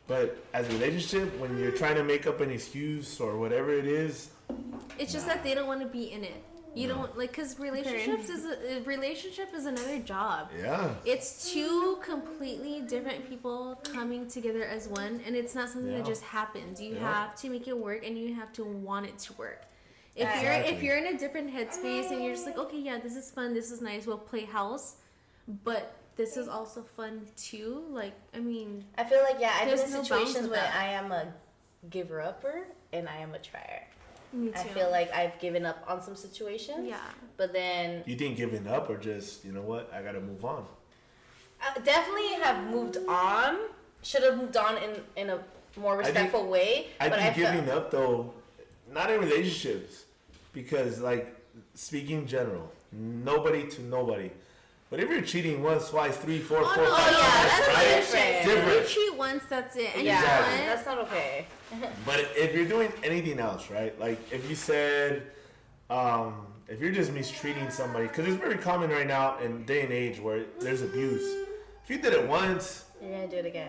but as a relationship, when you're trying to make up an excuse or whatever it is, It's just that they don't want to be in it. You don't like, because relationship is another job. yeah. It's two completely different people coming together as one, and it's not something that Yeah. just happens. You Yeah. have to make it work, and you have to want it to work. If Exactly. you're in a different headspace and you're just like, okay, yeah, this is fun, this is nice, we'll play house, but this is also fun too. Like, I mean, I feel like, yeah, I've been There's in no situations bounds with where that. I am a giver-upper and I am a trier. me too. I feel like I've given up on some situations. Yeah. But then You think giving up or just, you know what, I gotta move on. I definitely have moved on. Should have moved on in a more respectful way. I but think I felt, giving up though, not in relationships, because like speaking general, nobody to nobody. But if you're cheating once, twice, three, four, Oh, four, no, five yeah, times, that's right? different. Different. If you cheat once, that's it. And Yeah, you know what? that's not okay. But if you're doing anything else, right? Like if you said, if you're just mistreating somebody, because it's very common right now in day and age where there's abuse. If you did it once, You're gonna do it again.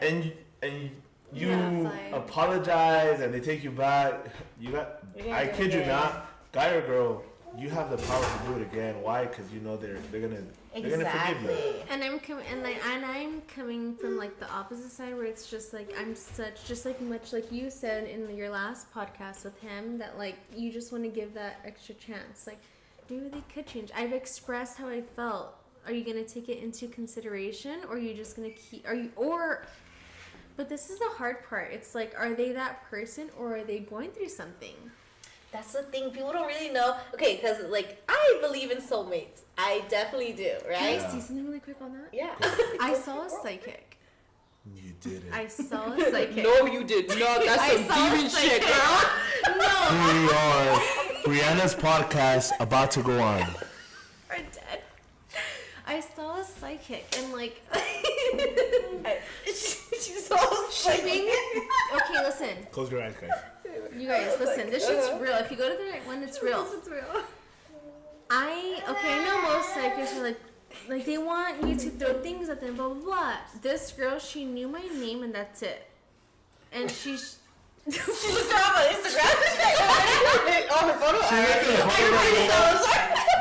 and you Yeah, it's like- apologize and they take you back, You're gonna I do it kid you again. not, guy or girl, you have the power to do it again. Why? Because you know they're gonna forgive you. Exactly. And I'm coming from like the opposite side where it's just like just like much like you said in your last podcast with him that like you just want to give that extra chance. Like maybe they could change. I've expressed how I felt. Are you gonna take it into consideration, or are you just gonna keep? But this is the hard part. It's like, are they that person, or are they going through something? That's the thing. People don't really know. Okay, because like I believe in soulmates. I definitely do. Can Right? I see something really quick on that? Yeah. I saw a psychic. You did it. I saw a psychic. No, you did not. That's I some saw demon a shit, psychic. girl. No, We are Brianna's podcast about to go on. are dead. I saw a psychic and like She's so shipping. Okay, listen, Close your eyes, guys. you guys, listen. This shit's real. If you go to the right one, it's real. It's real. I know most psychics are like they want you to throw things at them, blah blah blah. This girl, she knew my name and that's it. And she's She looked her up on Instagram. Oh, her photo.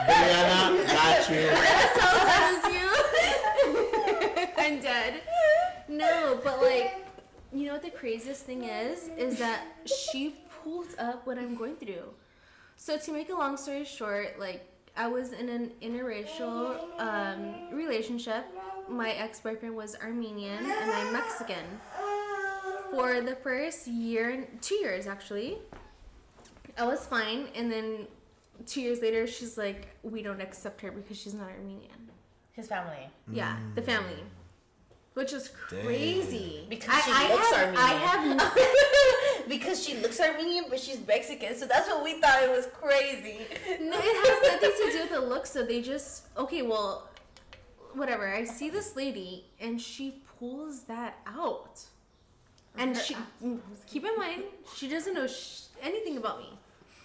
Brianna, got you. that's how that is you. I'm dead. No, but like, you know what the craziest thing is that she pulled up what I'm going through. So to make a long story short, like I was in an interracial relationship. My ex-boyfriend was Armenian and I'm Mexican. For the first year, 2 years actually, I was fine. And then 2 years later, she's like, we don't accept her because she's not Armenian. His family. Yeah, the family. Which is crazy. Because she looks Armenian. I have Because she looks Armenian, but she's Mexican. So that's what we thought. It was crazy. no, it has nothing to do with the looks. So they just, okay, well, whatever. I see this lady and she pulls that out. And she, keep in mind, she doesn't know anything about me.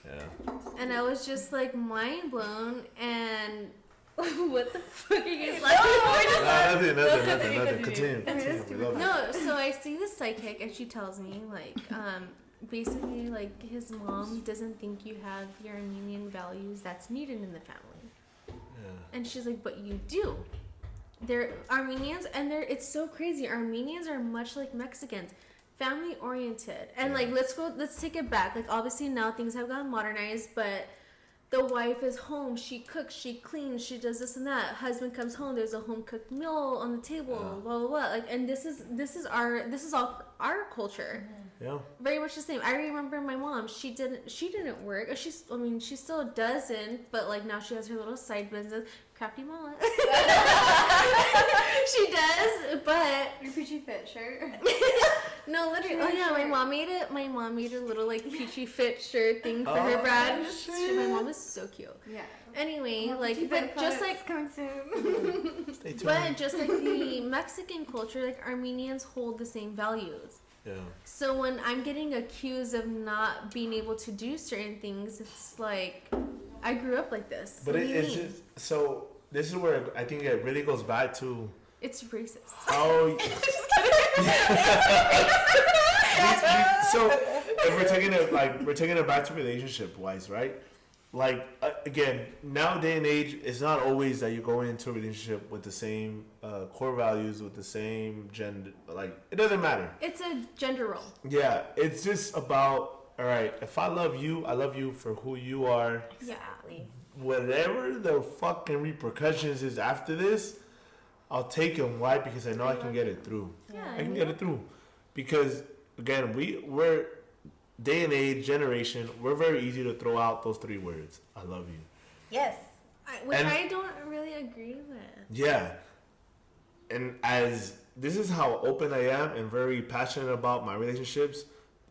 Yeah. And I was just like mind blown and what the fuck are you guys laughing Nothing. Continue. We love it. No, so I see the psychic and she tells me like, basically like his mom doesn't think you have the Armenian values that's needed in the family. Yeah. And she's like, but you do. They're Armenians and it's so crazy. Armenians are much like Mexicans. Family oriented. And like let's take it back. Like obviously now things have gotten modernized, but the wife is home, she cooks, she cleans, she does this and that. Husband comes home, there's a home cooked meal on the table, blah blah blah. Like and this is all our culture. Yeah. Very much the same. I remember my mom, she didn't work. She still doesn't, but like now she has her little side business. Crafty mama. She does, but Your peachy fit shirt. no, literally. Oh yeah, my mom made a little like peachy fit shirt thing for her brand. My mom is so cute. Yeah. Anyway, Well, like, peachy but fit just products like, coming soon. Stay tuned. but just like the Mexican culture, like Armenians hold the same values. Yeah. So when I'm getting accused of not being able to do certain things, it's like I grew up like this. But What do you it's mean? just so. This is where I think it really goes back to It's racist. how. So if we're taking it back to relationship wise, right? Like again, now day and age, it's not always that you go into a relationship with the same core values, with the same gender. Like it doesn't matter. It's a gender role. Yeah, it's just about all right. If I love you for who you are. Exactly. Whatever the fucking repercussions is after this, I'll take them. Why? Because I know I can get it through. Yeah, I can get it through. Because again, we're day and age generation. We're very easy to throw out those three words. I love you. Yes. Which And- I don't really agree with. Yeah. And as this is how open I am and very passionate about my relationships,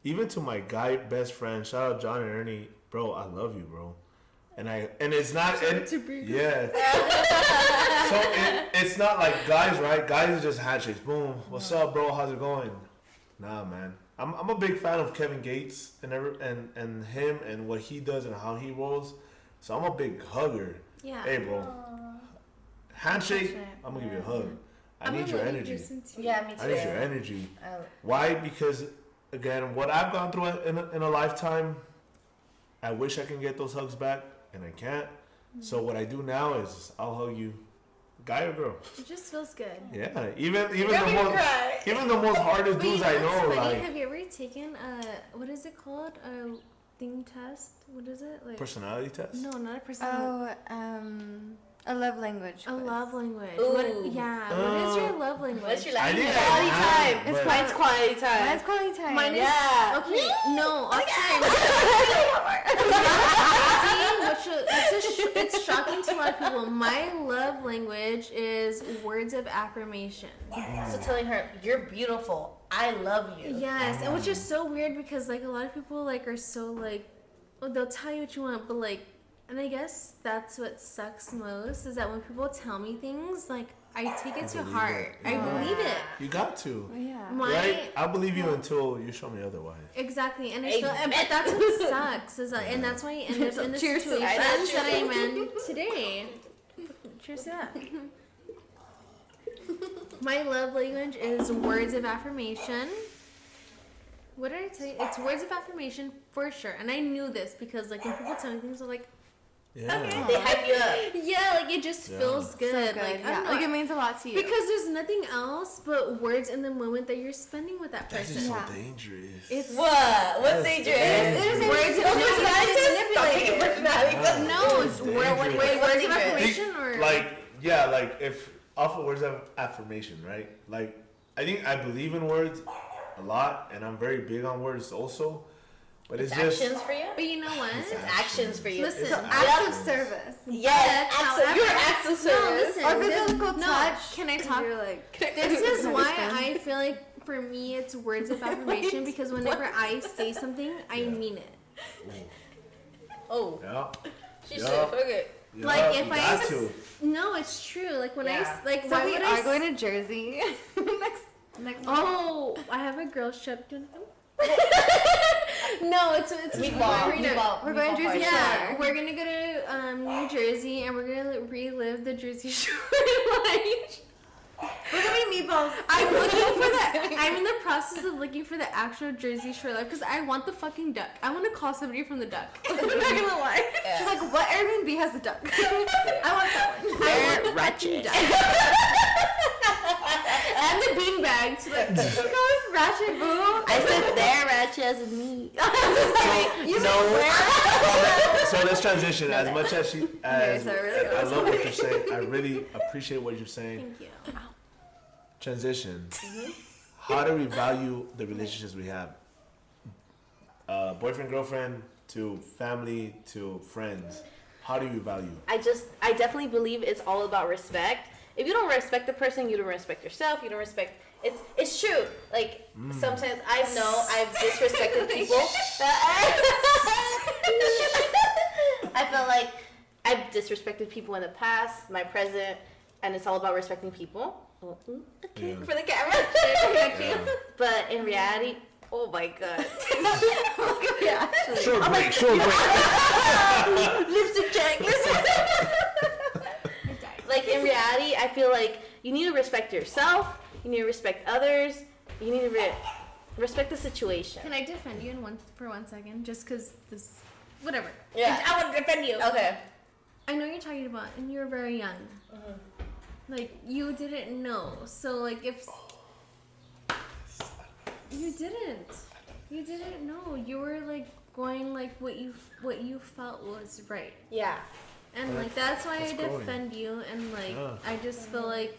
even to my guy best friend, shout out John and Ernie, bro, I love you, bro. and it's not to Bree. yeah. So it's not like guys, right? Guys are just handshakes. Boom. What's up, bro? How's it going? Nah, man. I'm a big fan of Kevin Gates and him and what he does and how he rolls. So I'm a big hugger. Yeah. Hey, bro. Handshake. I'm gonna give you a hug. I need your energy. Yeah, me too. I need your energy. Why? Because again, what I've gone through in a lifetime, I wish I can get those hugs back, and I can't. So what I do now is I'll hug you, guy or girl. It just feels good. Yeah, even the most hardest dudes I know. Funny, Like, have you ever taken what is it called? A thing test? What is it? Like personality test? No, not a personality. A love language. A love language. Ooh. What is your love language? What's your I language? think Quality I time. have, but- Mine's quality time. Mine's quality time. Mine is Yeah. okay. No, I'll try. It's shocking to a lot of people. My love language is words of affirmation. So telling her, you're beautiful. I love you. Yes, and which is so weird because like a lot of people like are so like, well, they'll tell you what you want, but like, and I guess that's what sucks most is that when people tell me things, like I take it to heart. I believe it. You got to. Yeah. Right? I'll believe you until you show me otherwise. Exactly, and I feel, but that's what sucks is that, and that's why I end up in the Cheers to situations that. that I'm in today. Cheers to that. My love language is words of affirmation. What did I tell you? It's words of affirmation for sure, and I knew this because like when people tell me things, I'm like, Yeah. okay. They hype you up. Yeah, like it just feels good. So good. Like, I yeah. don't know. Like it means a lot to you. Because there's nothing else but words in the moment that you're spending with that That's person. just so Yeah. dangerous. It's What? What's That's dangerous? dangerous. words of No personality test? Stop taking personality tests. no, it's That's words dangerous. of dangerous. affirmation or Like if off of words of affirmation, right? Like I think I believe in words a lot, and I'm very big on words also. But it's just Actions for you? But you know what? It's actions for you. Listen, So It's active actions. service. Yes, however- you're acts of No, service. listen. Or this- physical no, touch. can I 'cause talk? You're like, This is why Understand. I feel like for me it's words of affirmation because whenever I say something, I mean it. Oh, yeah. she Yeah. should. Fuck it. Yeah, Like, if you I- got to. No, it's true. Like when Yeah. like so why we would are I going to Jersey next. Oh, I have a girl trip. No, it's Meatball. We're going to Jersey Yeah, Shore. we're gonna go to New Jersey and we're gonna relive the Jersey Shore life. We're going to meatballs. I'm looking for that. I'm in the process of looking for the actual Jersey Shore life because I want the fucking duck. I want to call somebody from the duck. I'm not gonna lie. She's like, what Airbnb has the duck? I want that one. They're ratchet. And the beanbag. She's like, Goes ratchet boo. I said they're ratchet as me. So let's transition. As much as so really I love what you're saying, I really appreciate what you're saying. thank you. Transition. How do we value the relationships we have? Boyfriend, girlfriend, to family, to friends. How do you value? I definitely believe it's all about respect. If you don't respect the person, you don't respect yourself. You don't respect. It's true. Like sometimes I've disrespected people. I feel like I've disrespected people in the past, my present, and it's all about respecting people. Oh, okay, Yeah. for the camera. Yeah. But in reality, oh my god. Yeah. Short break, short break. Lipstick check. Like in reality, I feel like you need to respect yourself. You need to respect others. You need to respect the situation. Can I defend you for 1 second? Just because this, whatever. Yeah. I want to defend you. Okay. I know you're talking about, and you were very young. Like you didn't know, so like if you didn't know, you were like going like what you felt was right, Yeah. and like that's why That's I growing. defend you, and like Yeah. I just feel like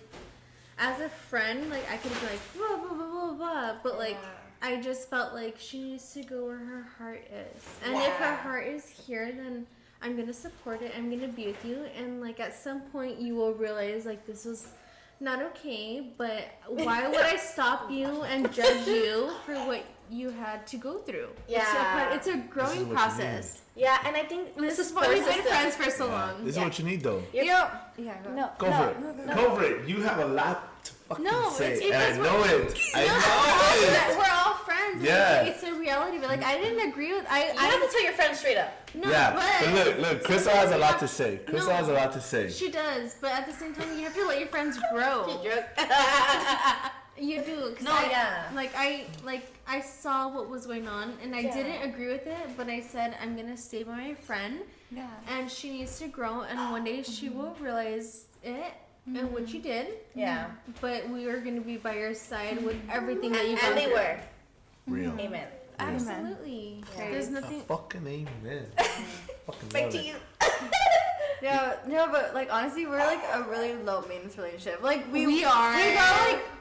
as a friend, like I could be like blah blah blah blah blah, but like I just felt like she needs to go where her heart is, and if her heart is here, then I'm gonna support it. I'm gonna be with you, and like at some point you will realize like this was not okay, but why would I stop you and judge you for what you had to go through? Yeah. It's a growing process. Yeah, and I think This is why we've been friends for so long. This is what you need, though. Go for it. Go for it. You have a lot to fucking say. it's And I that's know what- it. I know it. We're all friends. Yeah. It's a reality. But like, I didn't agree with. you have to tell your friends straight up. No, Yeah. but Look, Crystal has a lot to say. Crystal has a lot to say. she does. But at the same time, you have to let your friends grow. You do. I saw what was going on, and I didn't agree with it. But I said I'm gonna stay by my friend. Yeah. And she needs to grow, and one day she will realize it. And what you did. Yeah. But we were gonna be by your side with everything that you got. And they were. Real. Amen. Absolutely. Yeah. There's nothing. Fucking amen. Fucking Back love to it. you. No, but like honestly, we're like a really low maintenance relationship. Like We are.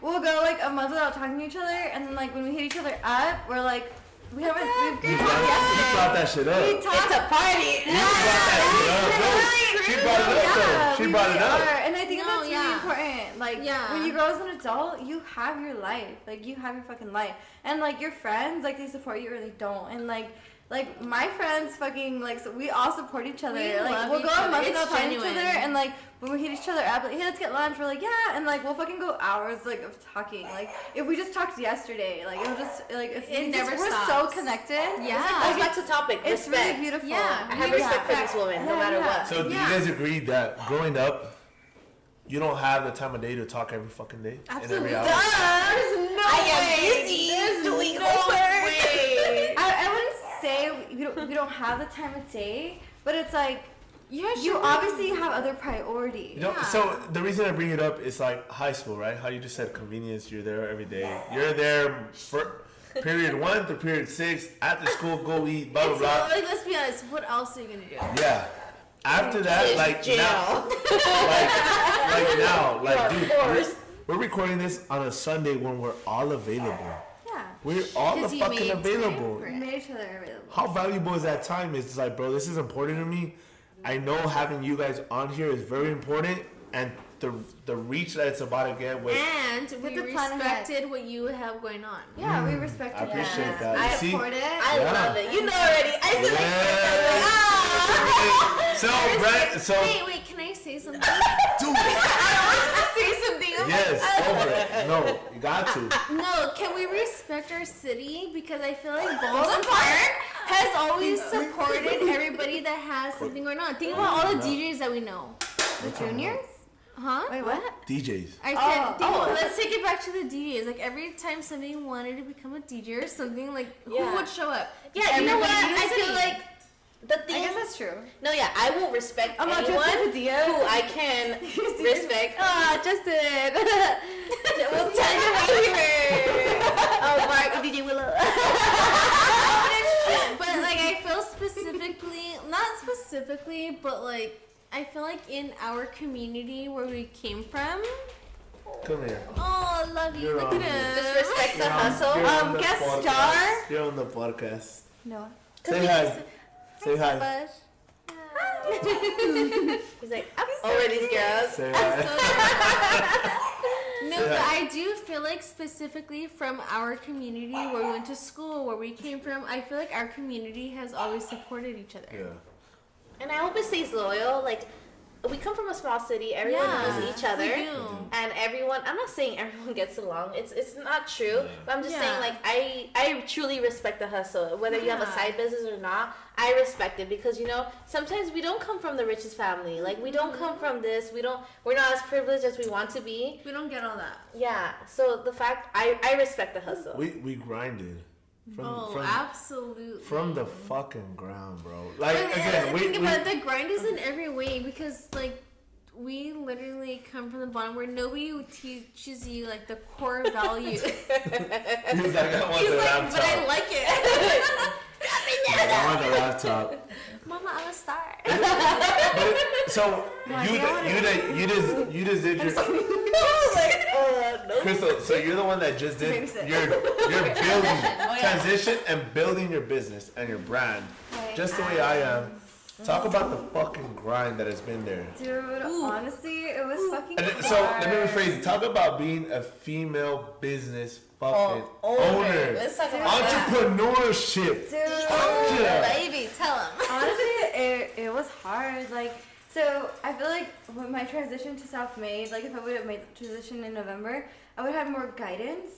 we'll go like a month without talking to each other, and then like when we hit each other up, we're like we haven't. We You talked yesterday. brought that shit up. We You talked. It's a party. brought that shit up. No, she brought it up, though. She we brought it really up. are. And I think No, that's really yeah. important. Like, Yeah. when you grow as an adult, you have your life. Like, you have your fucking life. And, like, your friends, like, they support you or they don't. And, like my friends fucking, like, so we all support each other. We like, love we'll each go a other. month It's without talking to each genuine. other. And, like, when we hit each other up, like, hey, let's get lunch. We're like, yeah. And, like, we'll fucking go hours, like, of talking. Like, if we just talked yesterday, like, it'll just, like, It never we're stops. so connected. Yeah. That's back to topic. It's Respect. really beautiful. Yeah. I have respect for this woman, no matter what. So do you guys agree that growing up, you don't have the time of day to talk every fucking day? Absolutely. And every hour? There's no I am way. busy There's doing no homework. way. I wouldn't say we don't have the time of day, but it's like you obviously have other priorities. You know, so the reason I bring it up is like high school, right? How you just said convenience, you're there every day. You're there for period 1 to period 6, after school, go eat, blah, blah, It's blah. like, let's be honest. What else are you gonna do? Yeah. After that, like Jail. now, like now, like dude, Of course. we're recording this on a Sunday when we're all available. Yeah. We're all Because you fucking made time available. for We it. made each other available. How valuable is that time? It's like, bro, this is important to me. I know having you guys on here is very important, and the reach that it's about to get with. And we the plan ahead. respected what you have going on. Yeah, we respect I it. appreciate Yeah. that. I You see? support it. I Yeah. love it. You know already. I feel So, Brett, so Wait, can I say something? dude, Say something. yes, over it. No, you got to. No, can we respect our city? Because I feel like Baldwin Park has always supported everybody that has something going on. Think about all the DJs that we know. The juniors? Huh? Wait, what? DJs. I said, let's take it back to the DJs. Like every time somebody wanted to become a DJ or something, like Yeah. who would show up? Yeah, you know what? Everybody in the I feel city. like the I thing. guess that's true. No, yeah, I will respect I'm not anyone just a Dia. who I can respect. Ah, Justin. We'll tell you right here. Oh, Mark, DJ Willow. But like I feel not specifically, but like I feel like in our community where we came from. Come here. Oh, I love you. You're Look on at here. Just us. respect the hustle. You're on the guest podcast. star. You're on the podcast. No. Say hi. Say hi. He's like, I'm over these girls. Say hi. No, but I do feel like specifically from our community where we went to school, where we came from, I feel like our community has always supported each other. Yeah. And I hope it stays loyal. Like, we come from a small city. Everyone Yeah, knows each other. we do. And everyone, I'm not saying everyone gets along. It's not true. But I'm just saying, like, I truly respect the hustle. Whether you have a Yeah. side business or not, I respect it because, you know, sometimes we don't come from the richest family. Like, we don't come from this. We're not as privileged as we want to be. We don't get all that. Yeah. So the fact, I respect the hustle. We grinded. Absolutely. From the fucking ground, bro. Like And again, think about it, the grind is in every way because like we literally come from the bottom where nobody teaches you like the core values. He's like, I want the laptop. but I like it. I want the laptop. Mama, I'm a star. So you just did your No. Crystal. So you're the one that just did you're building transition and building your business and your brand, Right. just the way I am. Talk about the fucking grind that has been there. Dude, honestly, it was fucking And hard. so let me rephrase it. Talk about being a female business fucking owner. Let's talk about that. Entrepreneurship. Dude, Yeah. Baby, tell him. honestly, it was hard. Like, so I feel like with my transition to self-made, like if I would have made the transition in November, I would have had more guidance.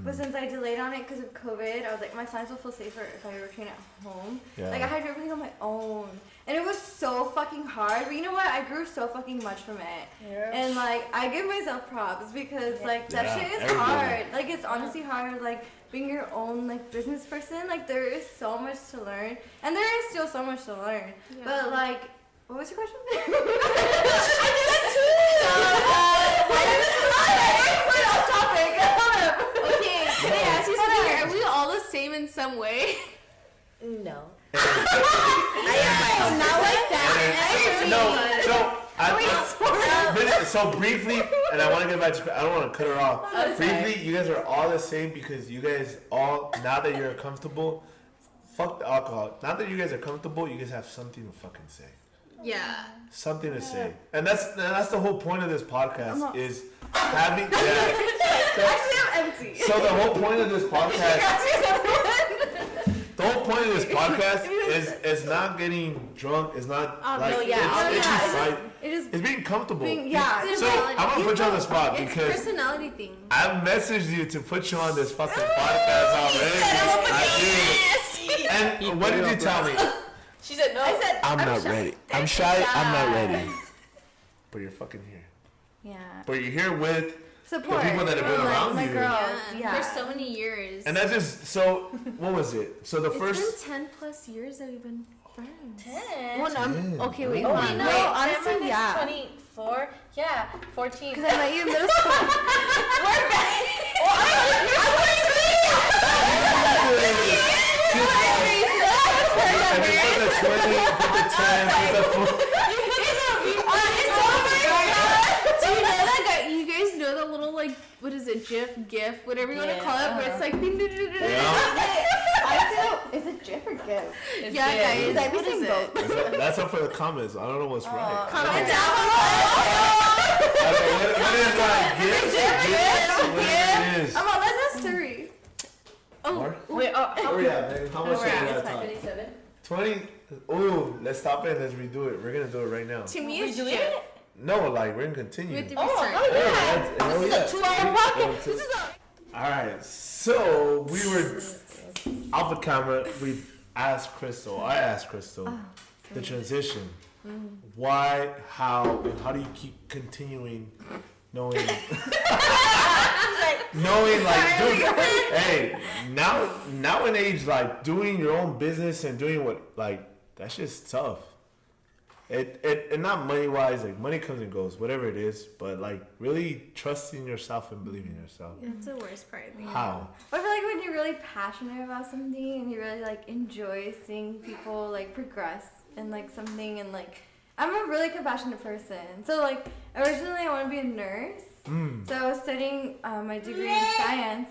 But since I delayed on it because of COVID, I was like, my clients will feel safer if I were trained at home. Yeah. Like, I had to do everything on my own. And it was so fucking hard. But you know what? I grew so fucking much from it. Yeah. And, like, I give myself props because, like, that Yeah, shit is everybody. hard. Like, it's honestly hard, like, being your own, like, business person. Like, there is so much to learn. And there is still so much to learn. Yeah. But, like, what was your question? Okay, can I ask you something? Are we all the same in some way? No. Not like that. So briefly, and I want to get back to, I don't want to cut her off. Briefly, you guys are all the same because you guys all, now that you're comfortable, fuck the alcohol. Now that you guys are comfortable, you guys have something to fucking say. Yeah. Something to say. And that's the whole point of this podcast is having, yeah. Actually, I'm empty. So the whole point of this podcast, is not getting drunk. It's not it's being comfortable. So I'm gonna put you on the spot It's because personality thing. I've messaged you to put you on this fucking podcast already. I did. And what did you tell me? She said no. I said, I'm not ready. I'm shy. I'm not ready. But you're fucking here. Yeah. But you're here with Support. the people that have been Like, around my you. girls. Yeah. For so many years. And that's just so. What was it? So the first. It's been 10 plus years that we've been friends. 10. Well, no, okay, wait, Oh, hold on. No, Wait, honestly, honestly, yeah. 24. Yeah, 14. Because I met you in middle school. We're back. And then put the 20, put the 10, put the 4. Do you know that guy? You guys know the little, like, what is it, GIF, whatever you want to Yeah, call it, where it's like, ding, ding, ding, ding, ding. Yeah. I feel, is it GIF or GIF? Yeah, guys, Like, what is it? That's up for the comments. I don't know what's right. Comment down below. I don't know what is like gifts? What it is? I'm on, let's just 3. More? Wait, Where we at, man? How much We're is at that it's time? 27. 20? Ooh, let's stop it and let's redo it. We're gonna do it right now. To me, we it's doing GIF. it? No, like, we're gonna continue. With the Oh, research. oh yeah. This This is a 2-hour podcast. This is Alright, so we were off the camera. We asked Crystal, I asked Crystal, the transition. Why, how, and how do you keep continuing knowing like, dude, hey, now in age, like, doing your own business and doing what, like, that's just tough. It not money wise, like money comes and goes, whatever it is, but like really trusting yourself and believing in yourself. That's the worst part, I think. How? But I feel like when you're really passionate about something and you really like enjoy seeing people like progress in like something, and like I'm a really compassionate person. So like originally I want to be a nurse. So I was studying my degree in science,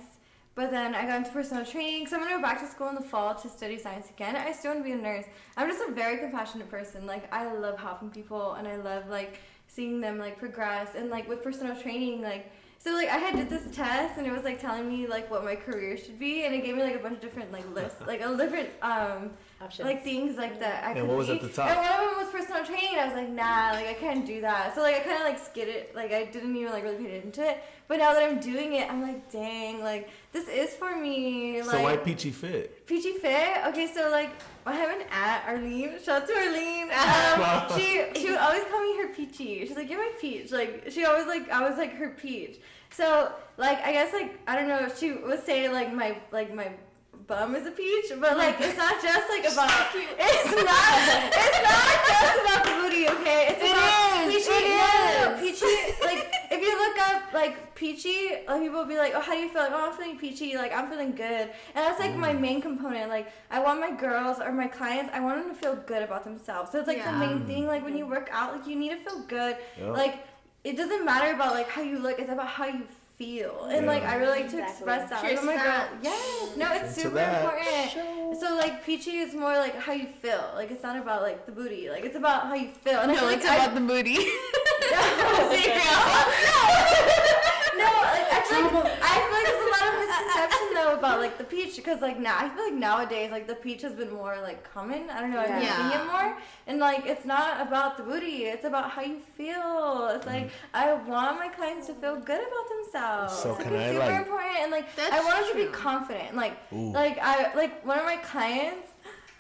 but then I got into personal training. So I'm gonna go back to school in the fall to study science again. I still want to be a nurse. I'm just a very compassionate person. Like I love helping people and I love like seeing them like progress, and like with personal training, like so like I had did this test and it was like telling me like what my career should be, and it gave me like a bunch of different like lists, like a different options. like things like that I could what was be. at the top? And one of them was personal training. I was like, nah, like I can't do that. So like I kind of like skid it. Like I didn't even like really pay attention to it. But now that I'm doing it, I'm like, dang, like this is for me. Like, So why Peachy Fit? Peachy Fit? Okay, so like I have an aunt, Arlene. Shout out to Arlene. She would always call me her Peachy. She's like, you're my peach. Like she always like I was like her peach. So like I guess like I don't know. She would say like my bum is a peach, but like it's not just like about it's not just about the booty, okay? It's about peachy. No, peachy. Like if you look up like peachy, like people will be like, oh, how do you feel? Like, oh, I'm feeling peachy. Like I'm feeling good, and that's like my main component. Like I want my girls or my clients, I want them to feel good about themselves. So it's like the main thing. Like when you work out, like you need to feel good. Yeah. Like it doesn't matter about like how you look. It's about how you feel. And like I really like to express that. Like, oh my god, yes, no, it's super important. So like peachy is more like how you feel. Like it's not about like the booty. Like it's about how you feel. And No, it's about the booty. No, like I feel like there's a lot of misconception though about like the peach, because like now I feel like nowadays like the peach has been more like common. I don't know, I've been seeing it more, and like it's not about the booty, it's about how you feel. It's like I want my clients to feel good about themselves. So it's can I super like important, and like I want them to be confident. Like one of my clients.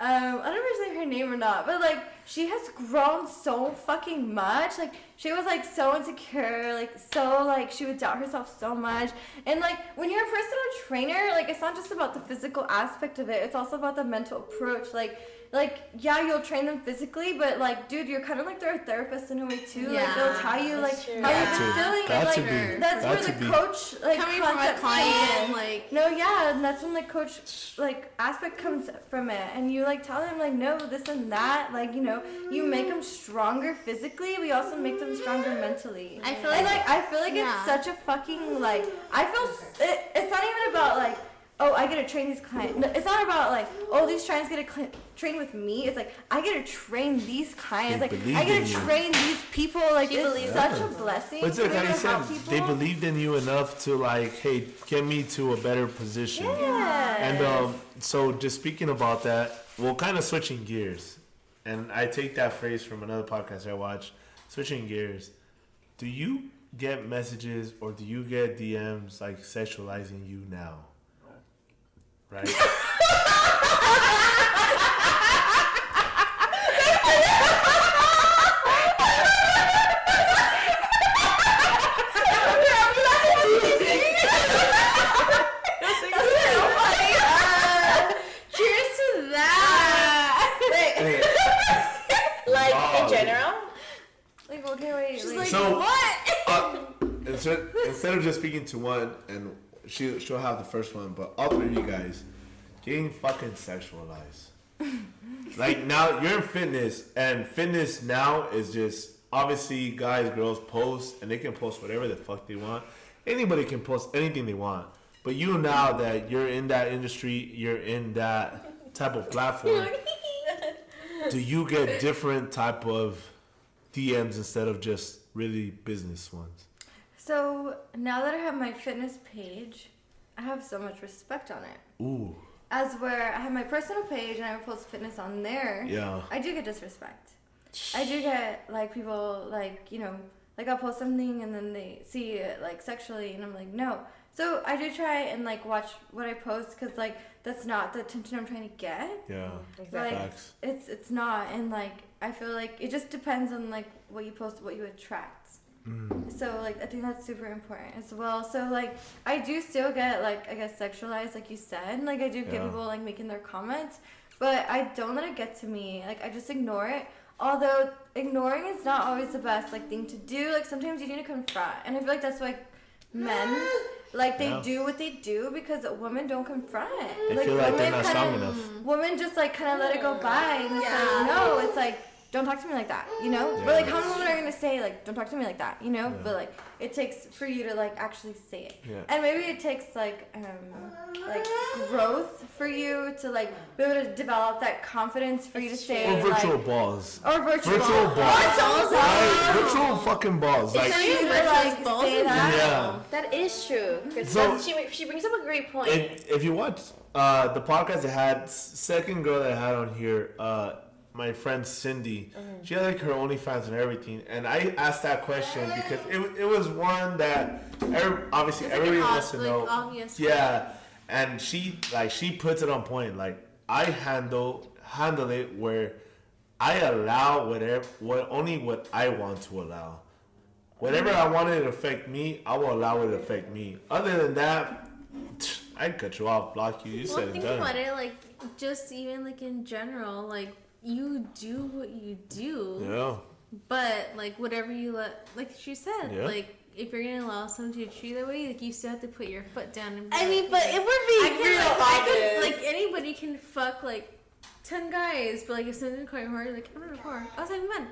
I don't know if I say her name or not, but like she has grown so fucking much. Like she was like so insecure, like so like she would doubt herself so much. And like when you're a personal trainer, like it's not just about the physical aspect of it, it's also about the mental approach. Like yeah, you'll train them physically, but like dude, you're kind of like their therapist in a way too. Yeah, like they'll tell you like how you're feeling, and like that's where the coach like coming from a client, like no, yeah, and that's when the coach like aspect comes from it, and you like tell them like no, this and that, like you know, you make them stronger physically. We also make them stronger mentally. I feel like it's such a fucking like it's not even about like, oh, I get to train these clients. No, it's not about like, oh, these clients get to train with me. It's like I get to train these clients. Like I get to train these people. Like it's such a blessing. But it's like how you said, they believed in you enough to like, hey, get me to a better position. Yeah. And so just speaking about that, well, kind of switching gears, and I take that phrase from another podcast I watch. Switching gears, do you get messages or do you get DMs like sexualizing you now? Right? Cheers to that. Like in general. Like okay, wait. she's like So, what? Instead of just speaking to one, and she'll have the first one, but all three of you guys getting fucking sexualized. Like now you're in fitness, and fitness now is just obviously guys, girls post, and they can post whatever the fuck they want. Anybody can post anything they want. But you now that you're in that industry, you're in that type of platform. Do you get different type of DMs instead of just really business ones? So now that I have my fitness page, I have so much respect on it. Ooh. As where I have my personal page and I post fitness on there. Yeah. I do get disrespect. I do get like people like, you know, like I'll post something and then they see it like sexually and I'm like, no. So I do try and like watch what I post, because like that's not the attention I'm trying to get. Yeah. Like Facts. it's not, and like I feel like it just depends on like what you post, what you attract. So like I think that's super important as well. So like I do still get like, I guess, sexualized, like you said. Like I do get people like making their comments, but I don't let it get to me. Like I just ignore it. Although ignoring is not always the best like thing to do. Like sometimes you need to confront, and I feel like that's why men like they do what they do, because women don't confront. They feel like they're not strong enough. Women just like kind of let it go by, and it's like no, it's like, don't talk to me like that, you know? But like how many women are gonna say like, don't talk to me like that, you know? But like it takes for you to like actually say it. And maybe it takes like growth for you to like be able to develop that confidence for you to say or virtual like, balls. Or virtual balls. Right? Virtual fucking balls. Like, for you to like say that. Yeah. That is true. So, she brings up a great point. If you watch the podcast I had, second girl that I had on here, my friend Cindy, she had like her OnlyFans and everything, and I asked that question because it was one that obviously everybody wants to know. Obvious. Yeah, and she puts it on point. Like I handle it where I allow only what I want to allow. Whatever I want it to affect me, I will allow it to affect me. Other than that, I'd cut you off, block you. You said it done. Think about it, like just even like in general, like you do what you do. Yeah. But like whatever you let, like she said, like if you're gonna allow someone to treat you that way, like you still have to put your foot down. And I mean, but it would be real. Like anybody can fuck like 10 guys, but like if someone's quite hard, you're like, I'm not a whore. I was having fun.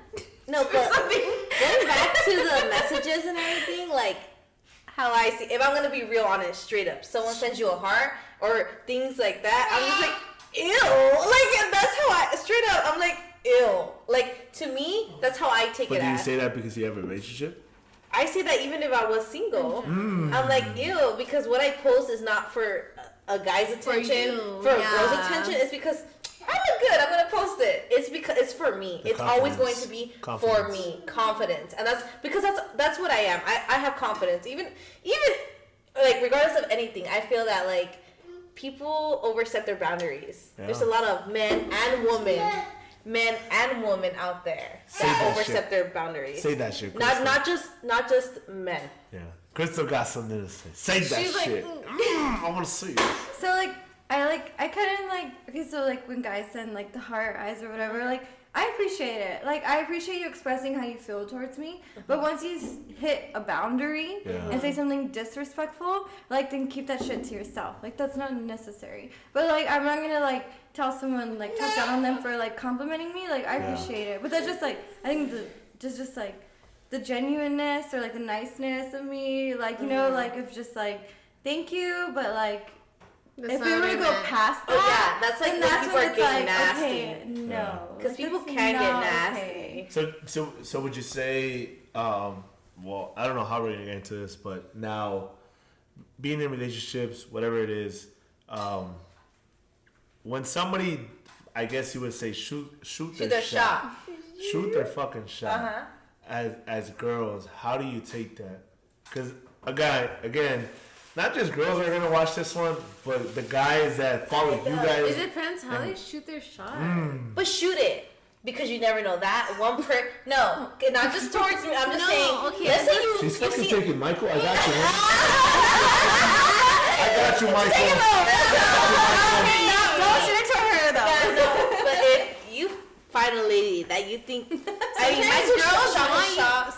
No, but going back to the messages and everything, like how I see. If I'm gonna be real honest, straight up, someone sends you a heart or things like that, I'm just like, ew. Like that's how I straight up. I'm like, ew. Like to me, that's how I take But it. do you as. say that because you have a relationship? I say that even if I was single, I'm like, ew, because what I post is not for a guy's attention, for a girl's attention. It's because I look good. I'm gonna post it. It's because it's for me. It's always going to be for me. Confidence, and that's because that's what I am. I have confidence. Even like regardless of anything, I feel that like people overstep their boundaries. Yeah. There's a lot of men and women out there that overstep their boundaries. Say that shit, Crystal. Not just men. Yeah, Crystal got something to say. Say that shit. I want to see it. So like I kind of like, okay, so like when guys send like the heart eyes or whatever, like I appreciate it. Like I appreciate you expressing how you feel towards me. But once you hit a boundary and say something disrespectful, like then keep that shit to yourself. Like that's not necessary. But like I'm not gonna like tell someone like talk down on them for like complimenting me. Like I appreciate it. But that's just like I think just like the genuineness or like the niceness of me. Like you know like if just like thank you, but like. That's if we were to go past that, that's like that's people when are getting like, nasty. Okay, no, because people can get nasty. Okay. So would you say? Well, I don't know how we're gonna get into this, but now being in relationships, whatever it is, when somebody, I guess you would say, shoot their shot. Shoot their fucking shot. As girls, how do you take that? Because again. Not just girls are gonna watch this one, but the guys that follow you guys. It depends how they shoot their shot. But shoot it. Because you never know that. No, not just towards me. I'm just saying. Okay, let's say She's fucking taking Michael. I got you, man. I got you, Michael. No, shoot it to her though. Yeah, no, but if you find a lady that you think,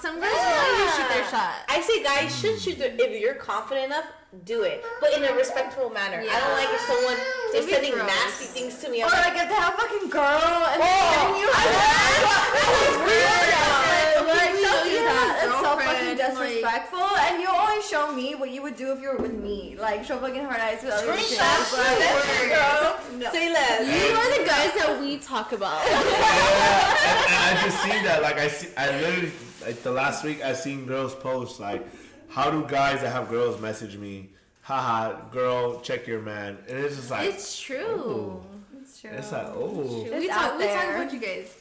Some girls want you to shoot their shot. I say guys should shoot their. If you're confident enough, do it, but in a respectful manner. I don't like if someone is sending nasty things to me. Or like if they have a fucking girl and you. It's so fucking disrespectful, and you always show me what you would do if you were with me. Like show fucking hard eyes with other shit. Say less. You are the guys that we talk about. And I just seen that. Like I literally like the last week I seen girls post like, how do guys that have girls message me? Haha, girl, check your man, and it's just like it's true. It's true. It's like We talk about you guys.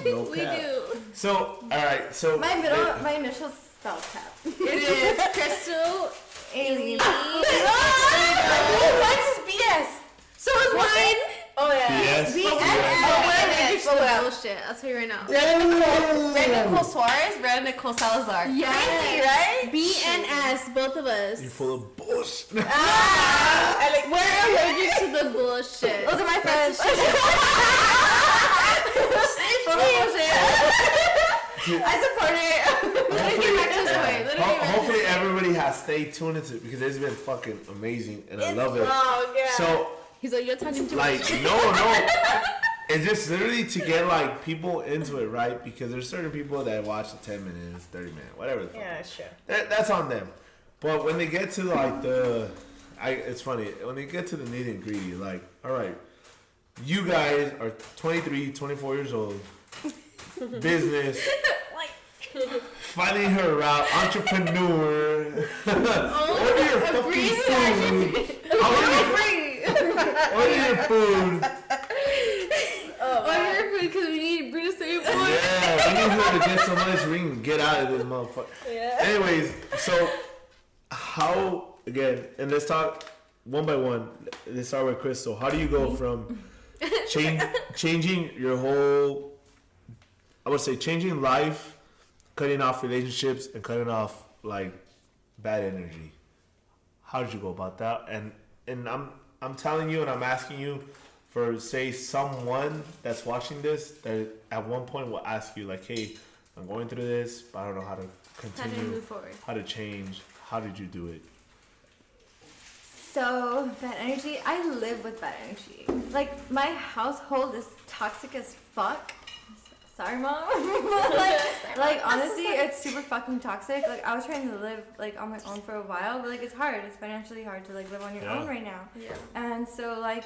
No we do. So all right, so my initials spell cap. It is Crystal Alien. Mine's is BS. So is mine. Oh yeah. BS. Bullshit. I'll tell you right now. Brandon Nicole Suarez, Brandon Nicole Salazar. Yes. Right? B and S, both of us. You're full of bullshit. We're allergic to the bullshit. Those are my friends. I support it. Hopefully everybody has stayed tuned into it because it's been fucking amazing and I love it. Oh yeah. So he's like, you're talking too like much. no. It's just literally to get like people into it, right? Because there's certain people that watch the 10 minutes, 30 minutes, whatever the fuck. Yeah, sure. That's on them. But when they get to like it's funny when they get to the nitty and gritty. Like, all right, you guys are 23, 24 years old, business, finding her route, entrepreneur. Order your fucking food. Order your food. Order your food because we need Bree to stay aboard. Yeah, we need her to get some money so we can get out of this motherfucker. Yeah. Anyways, so how again? And let's talk one by one. Let's start with Crystal. How do you go from changing your whole? I would say changing life, cutting off relationships, and cutting off like bad energy. How did you go about that? And I'm telling you, and I'm asking you for say someone that's watching this that at one point will ask you like, hey, I'm going through this, but I don't know how to continue, how to move forward, how to change. How did you do it? So bad energy. I live with bad energy. Like my household is toxic as fuck. Sorry, mom. like honestly, it's super fucking toxic. Like I was trying to live like on my own for a while, but like it's hard. It's financially hard to like live on your own right now. Yeah. And so like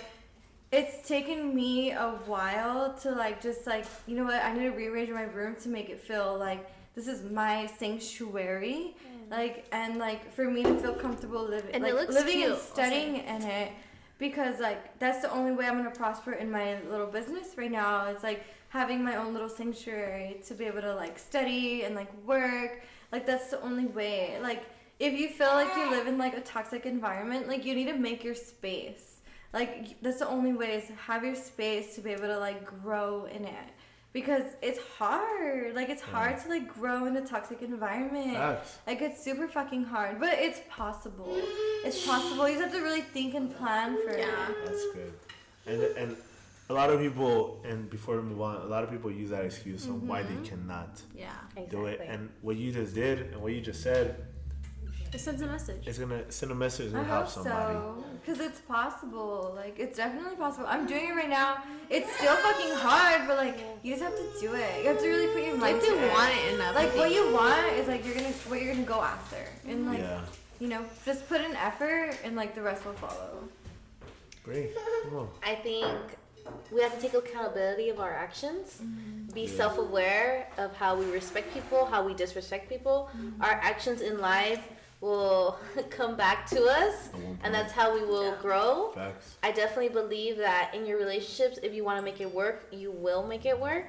it's taken me a while to like just like, you know what, I need to rearrange my room to make it feel like this is my sanctuary. Like, and like for me to feel comfortable living, And like it looks living cute and studying in it, because like that's the only way I'm gonna prosper in my little business right now. It's like having my own little sanctuary to be able to like study and like work. Like that's the only way. Like if you feel like you live in like a toxic environment, like you need to make your space. Like that's the only way, is to have your space to be able to like grow in it. Because it's hard. Like, it's hard to, like, grow in a toxic environment. Facts. Like, it's super fucking hard. But it's possible. It's possible. You just have to really think and plan for it. That's good. And a lot of people, and before we move on, a lot of people use that excuse on why they cannot do it. And what you just did and what you just said, it sends a message. It's going to send a message and I help hope somebody. so. Because it's possible. Like, it's definitely possible. I'm doing it right now. It's still fucking hard, but, like, you just have to do it. You have to really put your mind to it. You have to want it enough. Like, what you want is, like, what you're gonna go after. And, like, you know, just put in effort and, like, the rest will follow. Bree, come on. I think we have to take accountability of our actions, be self-aware of how we respect people, how we disrespect people. Our actions in life will come back to us, and that's how we will grow. Facts. I definitely believe that in your relationships, if you want to make it work, you will make it work.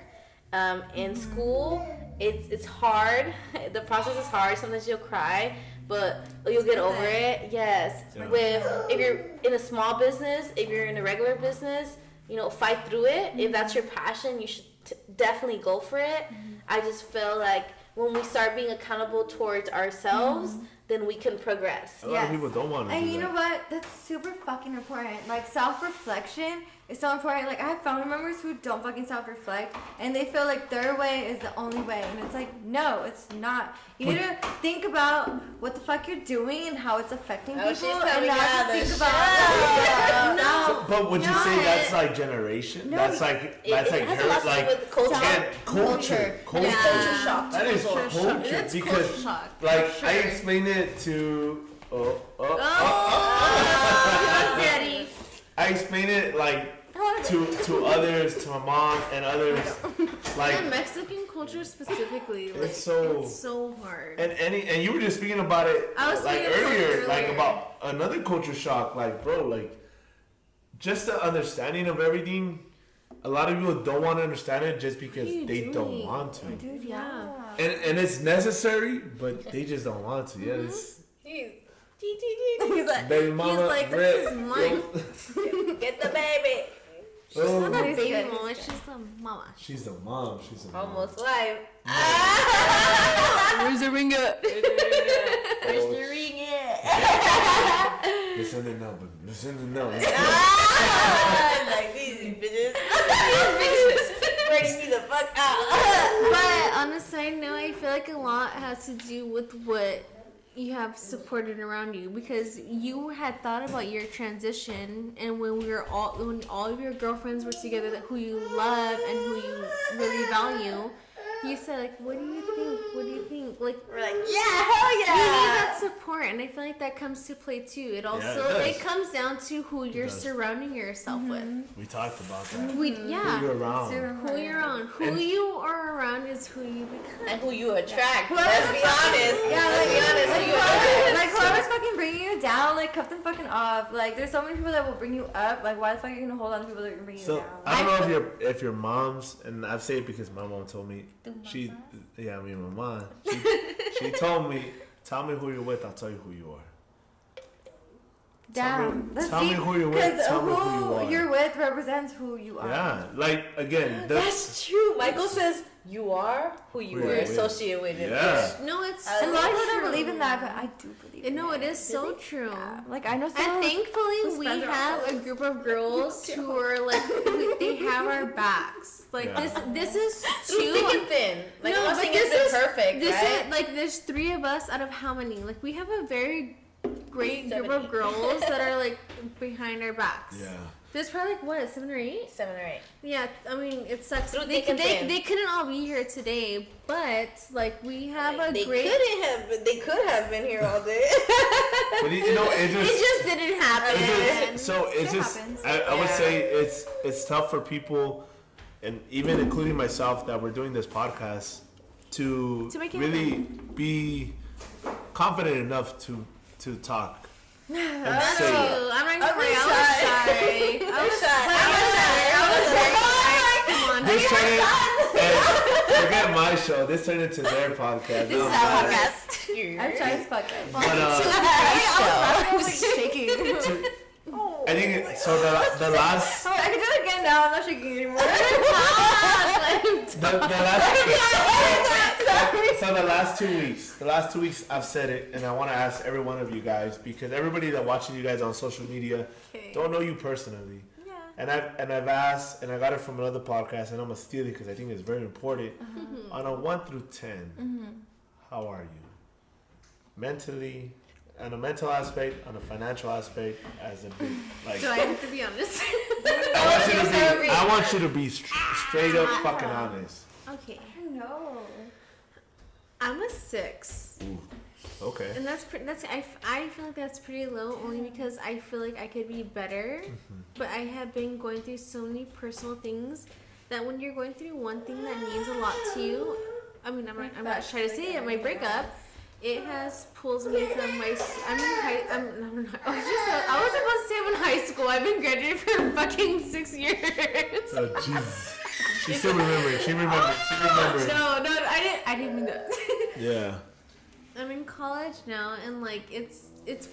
In school, it's hard. The process is hard. Sometimes you'll cry, but you'll get over it. Yes. Yeah. If you're in a small business, if you're in a regular business, you know, fight through it. If that's your passion, you should definitely go for it. I just feel like when we start being accountable towards ourselves, then we can progress. A lot of people don't want to do And you that. know what? That's super fucking important. Like, self-reflection is so important. Like, I have family members who don't fucking self-reflect, and they feel like their way is the only way. And it's like, no, it's not. You need to think about what the fuck you're doing and how it's affecting people, and not just think about no. But would you say that's like generation? No, That's like it has a lot to do with culture. Culture. Culture shock. That is culture It's because, culture shock, like, for I sure. explained it to. Daddy. I explained it like to others, to my mom and others. Like, The Mexican culture specifically, like, It's so- it's so hard. and you were just speaking about it I was like speaking about it earlier, like earlier. about another culture shock. Like, bro, like just the understanding of everything. A lot of people don't want to understand it just because you they don't doing? want to, Dude, Yeah. and it's necessary, but they just don't want to. Yeah, it's He's like, baby mama. like, rip, this is mine. Get the baby. oh, Not a He's baby good, mama, he's she's the mama. she's the mom. She's the mom. Almost live. Where's the ringer? Where's the ring? Listen to no, but listen to no. Like these bitches. Breaks me the fuck out. But on a side note, I feel like a lot has to do with what you have supported around you, because you had thought about your transition, and when all of your girlfriends were together, that who you love and who you really value, you said, like, what do you think? What do you think? Like, We're like, yeah, hell you need yeah. that support, and I feel like that comes to play too. It also does. it comes down to who you're does. surrounding yourself with. We talked about that. We Who you're around. who you're around. Who you are around is who you become. And who you attract. Let's be honest. Yeah, Let's be honest. Who you like attract. whoever's fucking bringing you down, like cut them fucking off. Like, there's so many people that will bring you up. Like, why the fuck are you gonna hold on to people that are gonna bring you So down? I don't know if your mom's, and I say it because my mom told me my mom. She told me, tell me who you're with, I'll tell you who you are. Damn, tell me who you're with, because tell me who you are. you're with represents who you are. Yeah, like again, That's true. Michael says you are who you Who are you're with. associated with. Yeah. No, it's A so lot of people don't true. believe in that, but I do believe in No, it. it is so true. Yeah. Like, I know And someone who's thankfully, we friends are have all a group of girls who are like, they have our backs. Like, Yeah. this is Through thick two. and thin. Like, I'm not but saying it's been perfect, this right? is like, there's three of us out of how many? Like, we have a very great group of girls that are like behind our backs. Yeah. There's probably like what, 7 or 8? 7 or 8. Yeah, I mean it sucks. Through They thick and thin. couldn't all be here today, but like we have They great. they could have been here all day. But you know, It just didn't happen. it's just happens. I would say it's tough for people, and even including myself, that we're doing this podcast to make it really be confident enough to talk and say it. Oh, I'm not gonna lie, I was shy. This turned in, forget my show. This turned into their podcast. This is I'm our sorry. podcast. I'm shy as fuck. But I was like shaking. I think so. The last I can do it again now. I'm not shaking anymore. the last 2 weeks I've said it, and I want to ask every one of you guys, because everybody that watching you guys on social media don't know you personally. Yeah. And I've asked, and I got it from another podcast, and I'm gonna steal it because I think it's very important. On a 1 through 10, how are you? Mentally, on a mental aspect, on a financial aspect, as a big like. Do I have to be honest? I want you to be straight up fucking honest. Okay. No. I'm a 6. Ooh, okay. And that's I feel like that's pretty low, only because I feel like I could be better. But I have been going through so many personal things that when you're going through one thing that means a lot to you, I mean, I'm not trying to say it, my breakup, it has pulled me from my. I was supposed to say I'm in high school. I've been graduated for fucking 6 years. Oh Jesus. She still remembered. She remembered. No, I didn't mean that. Yeah. I'm in college now, and like it's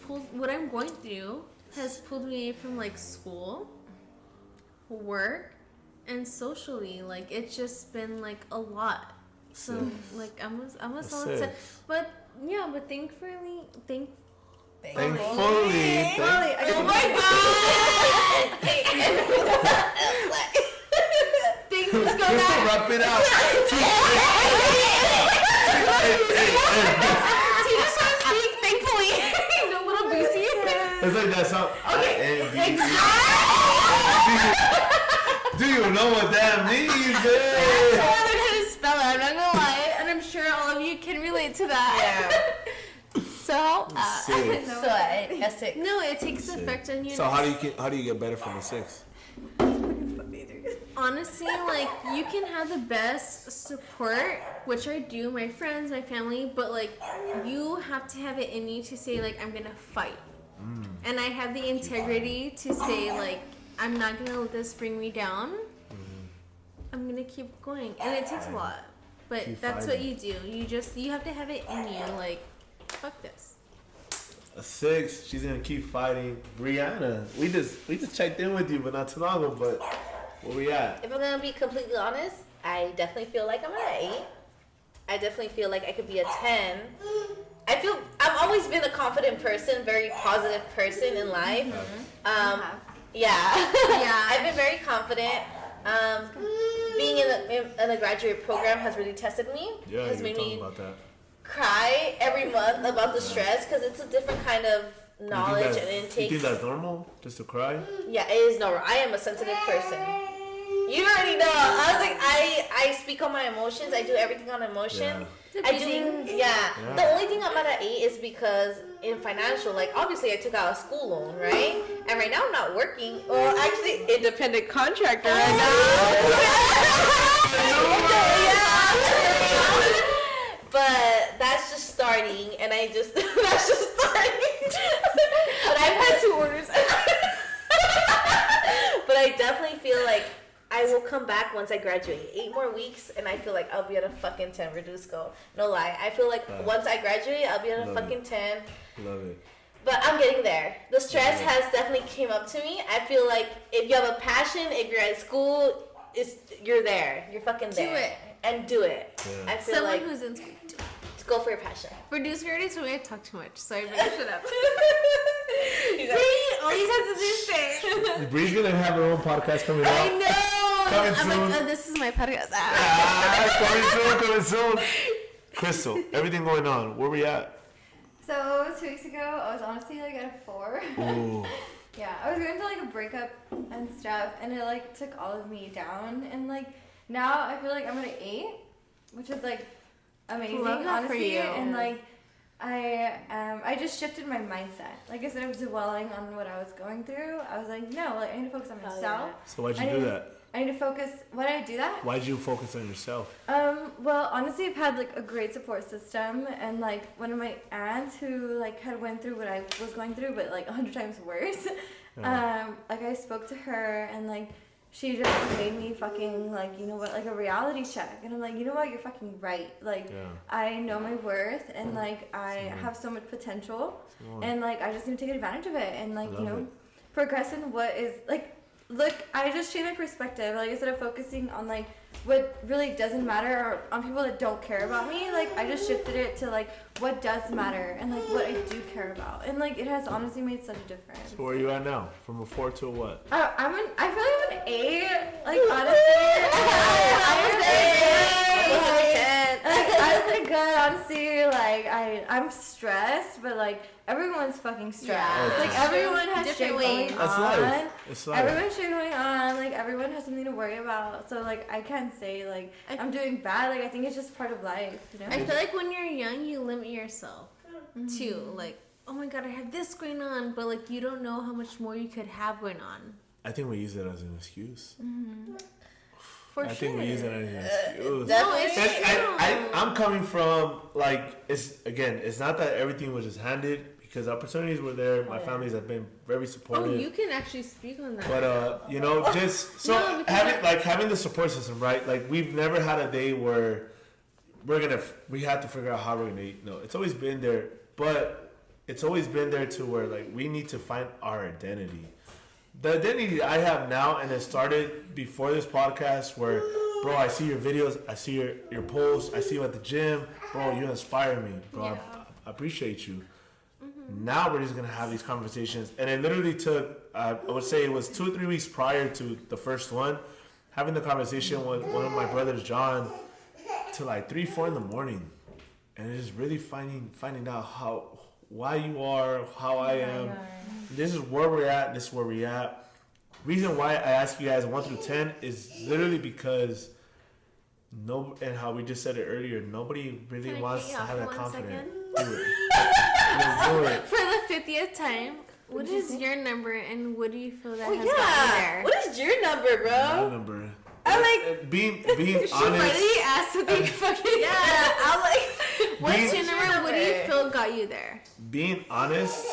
pulled. What I'm going through has pulled me from like school, work, and socially. Like it's just been like a lot. So like I'm a solid 7. But yeah, but thankfully. Oh my god! Things go Just to back. wrap it out. She just wants to speak, thankfully. A little boosty. It's like that song. Okay. Do you know what that means? So I learned how to spell it. I'm not gonna lie, and I'm sure all of you can relate to that. So, Six. So a 6. no, it takes effect on you. So how do you get better from a 6? Honestly, like you can have the best support, which I do, my friends, my family, but like you have to have it in you to say like I'm gonna fight, and I have the integrity to say like I'm not gonna let this bring me down. I'm gonna keep going, and it takes a lot, but Keep that's fighting. what you do. You have to have it in you, like fuck this. A 6. She's gonna keep fighting. Brianna, we just checked in with you, but not too long ago. But where we at? If I'm gonna be completely honest, I definitely feel like I'm an 8. I definitely feel like I could be a 10. I've always been a confident person, very positive person in life. Yeah. I've been very confident. Being in a graduate program has really tested me. Yeah, has you were made talking me about that. cry every month about the stress because it's a different kind of knowledge and intake. You think that's normal? Just to cry? Yeah, it is normal. I am a sensitive person. You already know. I was like, I speak on my emotions. I do everything on emotion. Yeah. I do. Yeah. The only thing I'm at an 8 is because in financial, like obviously I took out a school loan, right? And right now I'm not working. Well, actually, independent contractor right now. But that's just starting, and that's just starting. But I've had 2 orders. But I definitely feel like I will come back once I graduate. 8 more weeks, and I feel like I'll be at a fucking 10 Reducco. No lie. I feel like once I graduate, I'll be at a fucking 10. Love it. But I'm getting there. The stress has definitely came up to me. I feel like if you have a passion, if you're at school, you're there. You're fucking there. Do it. And do it. Yeah. I feel Someone like who's in school. go for your passion. Producer already told me I talk too much, so I better shut up. Bree always has to do say. Bree's gonna have her own podcast coming out. I know. Coming I'm like, soon. this is my podcast. Coming soon. Crystal, everything going on. Where we at? So 2 weeks ago, I was honestly like at a 4. Ooh. Yeah, I was going through like a breakup and stuff, and it like took all of me down. And like now I feel like I'm at an 8, which is like amazing, Love that for honestly. you. And like I just shifted my mindset. Like instead of dwelling on what I was going through, I was like, no, like I need to focus on myself. So why'd you do that? I need to focus. Why did I do that? Why'd you focus on yourself? Well, honestly, I've had like a great support system, and like one of my aunts who like had went through what I was going through, but like 100 times worse. Like I spoke to her, and like she just made me fucking like, you know what, like a reality check, and I'm like, you know what, you're fucking right. Like I know my worth, and like I have so much potential, and like I just need to take advantage of it, and like you know, progress in what is like. Look, I just changed my perspective. Like instead of focusing on like what really doesn't matter or on people that don't care about me, like I just shifted it to like what does matter and like what I do care about, and like it has honestly made such a difference. So where are you at now? From a 4 to a what? I feel like I'm an 8. Like honestly, I'm pretty good. Honestly, like I'm stressed, but like everyone's fucking stressed. Yeah. Like everyone has shit Different going ways. on. That's life. It's life. Everyone's shit going on. Like everyone has something to worry about. So like I can't say like I'm doing bad. Like I think it's just part of life. You know. I feel like when you're young, you limit yourself too. Like, oh my god, I have this going on, but like you don't know how much more you could have going on. I think we use it as an excuse. For I sure. think we use it as an excuse. No, it's And I'm coming from like it's not that everything was just handed, because opportunities were there. My families have been very supportive. Oh, you can actually speak on that. But you know, just so No, because having the support system, right? Like we've never had a day where we have to figure out how we're gonna eat. No, it's always been there, but it's always been there to where like we need to find our identity. The identity I have now, and it started before this podcast, where bro, I see your videos, I see your posts, I see you at the gym, bro, you inspire me, bro. I appreciate you. Now we're just gonna have these conversations, and it literally took I would say it was 2 or 3 weeks prior to the first one, having the conversation with one of my brothers, John, to like 3-4 in the morning, and it's just really finding out why you are, how I am. This is where we're at. This is where we're at. Reason why I ask you guys 1 through 10 is literally because and how we just said it earlier, nobody really wants to have that confidence. Do it. Do it. For the 50th time, what is your number and what do you feel that has gotten you Yeah. there? What is your number, bro? My number. I like being She honest. finally asked to be fucking. Yeah, I like. What's your number? What do you feel got you there? Being honest.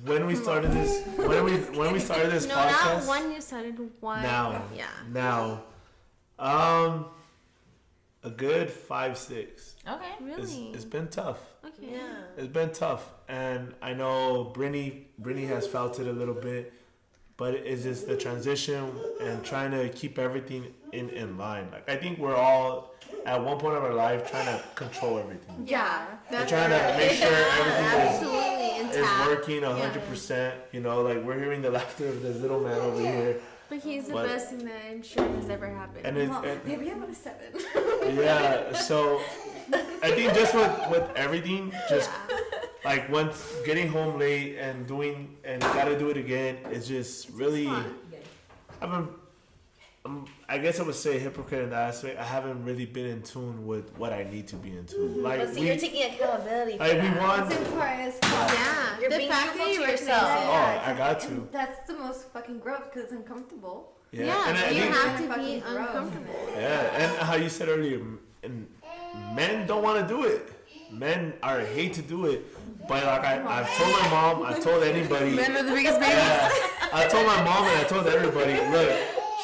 When we started this, when we started this No, podcast. not one. You started one. Now. Yeah. Now. A good 5-6. Okay. Really? It's been tough. Okay. Yeah. It's been tough, and I know Brittany has felt it a little bit, but it's just the transition and trying to keep everything in line. Like I think we're all at one point of our life trying to control everything. Yeah. We're trying to make sure everything Absolutely is intact. working 100%. You know, like we're hearing the laughter of this little man over here. But he's the But- best thing that I'm sure has ever happened. And Maybe I'm at a 7. yeah, so I think just with everything, just like once getting home late and doing and gotta do it again, it's just really. I guess I would say hypocrite in that aspect. I haven't really been in tune with what I need to be in tune. Like But see, you're taking accountability for like we that. want. It's important as fuck. Yeah. You're the being fact truthful that you to recognize yourself. it. Oh, I got to. And that's the most fucking growth because it's uncomfortable. Yeah, and I you think, have to Fucking be grow. uncomfortable. yeah, and how you said earlier, and men don't want to do it. Men are hate to do it, but like I've told my mom, I've told anybody. Men are the biggest babies. Yeah, I told my mom and I told everybody, look,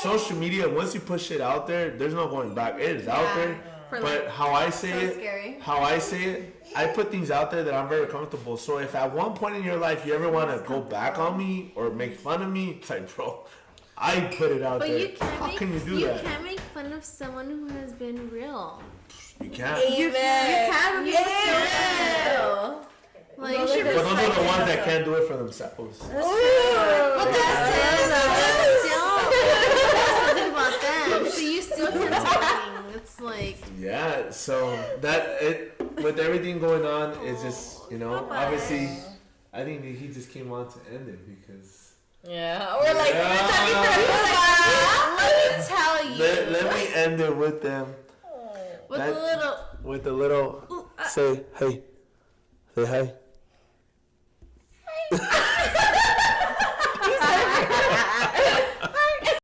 social media, once you push it out there, there's no going back. It is out there. For But how I say So it, scary. I put things out there that I'm very comfortable. So if at one point in your life you ever want to go back on me or make fun of me, it's like, bro, I put it out But there. you can't How make can you do that? You can't make fun of someone who has been real. You can't. You can be real. Like, Well, you should look But at- those are the ones that can't do it for themselves. But that's something about them. So you still can something. It's like Yeah, so that with everything going on, it's just, obviously, I think he just came on to end it because. Yeah, we're like, let me tell you. Let me end it with them. With a little. Say hi.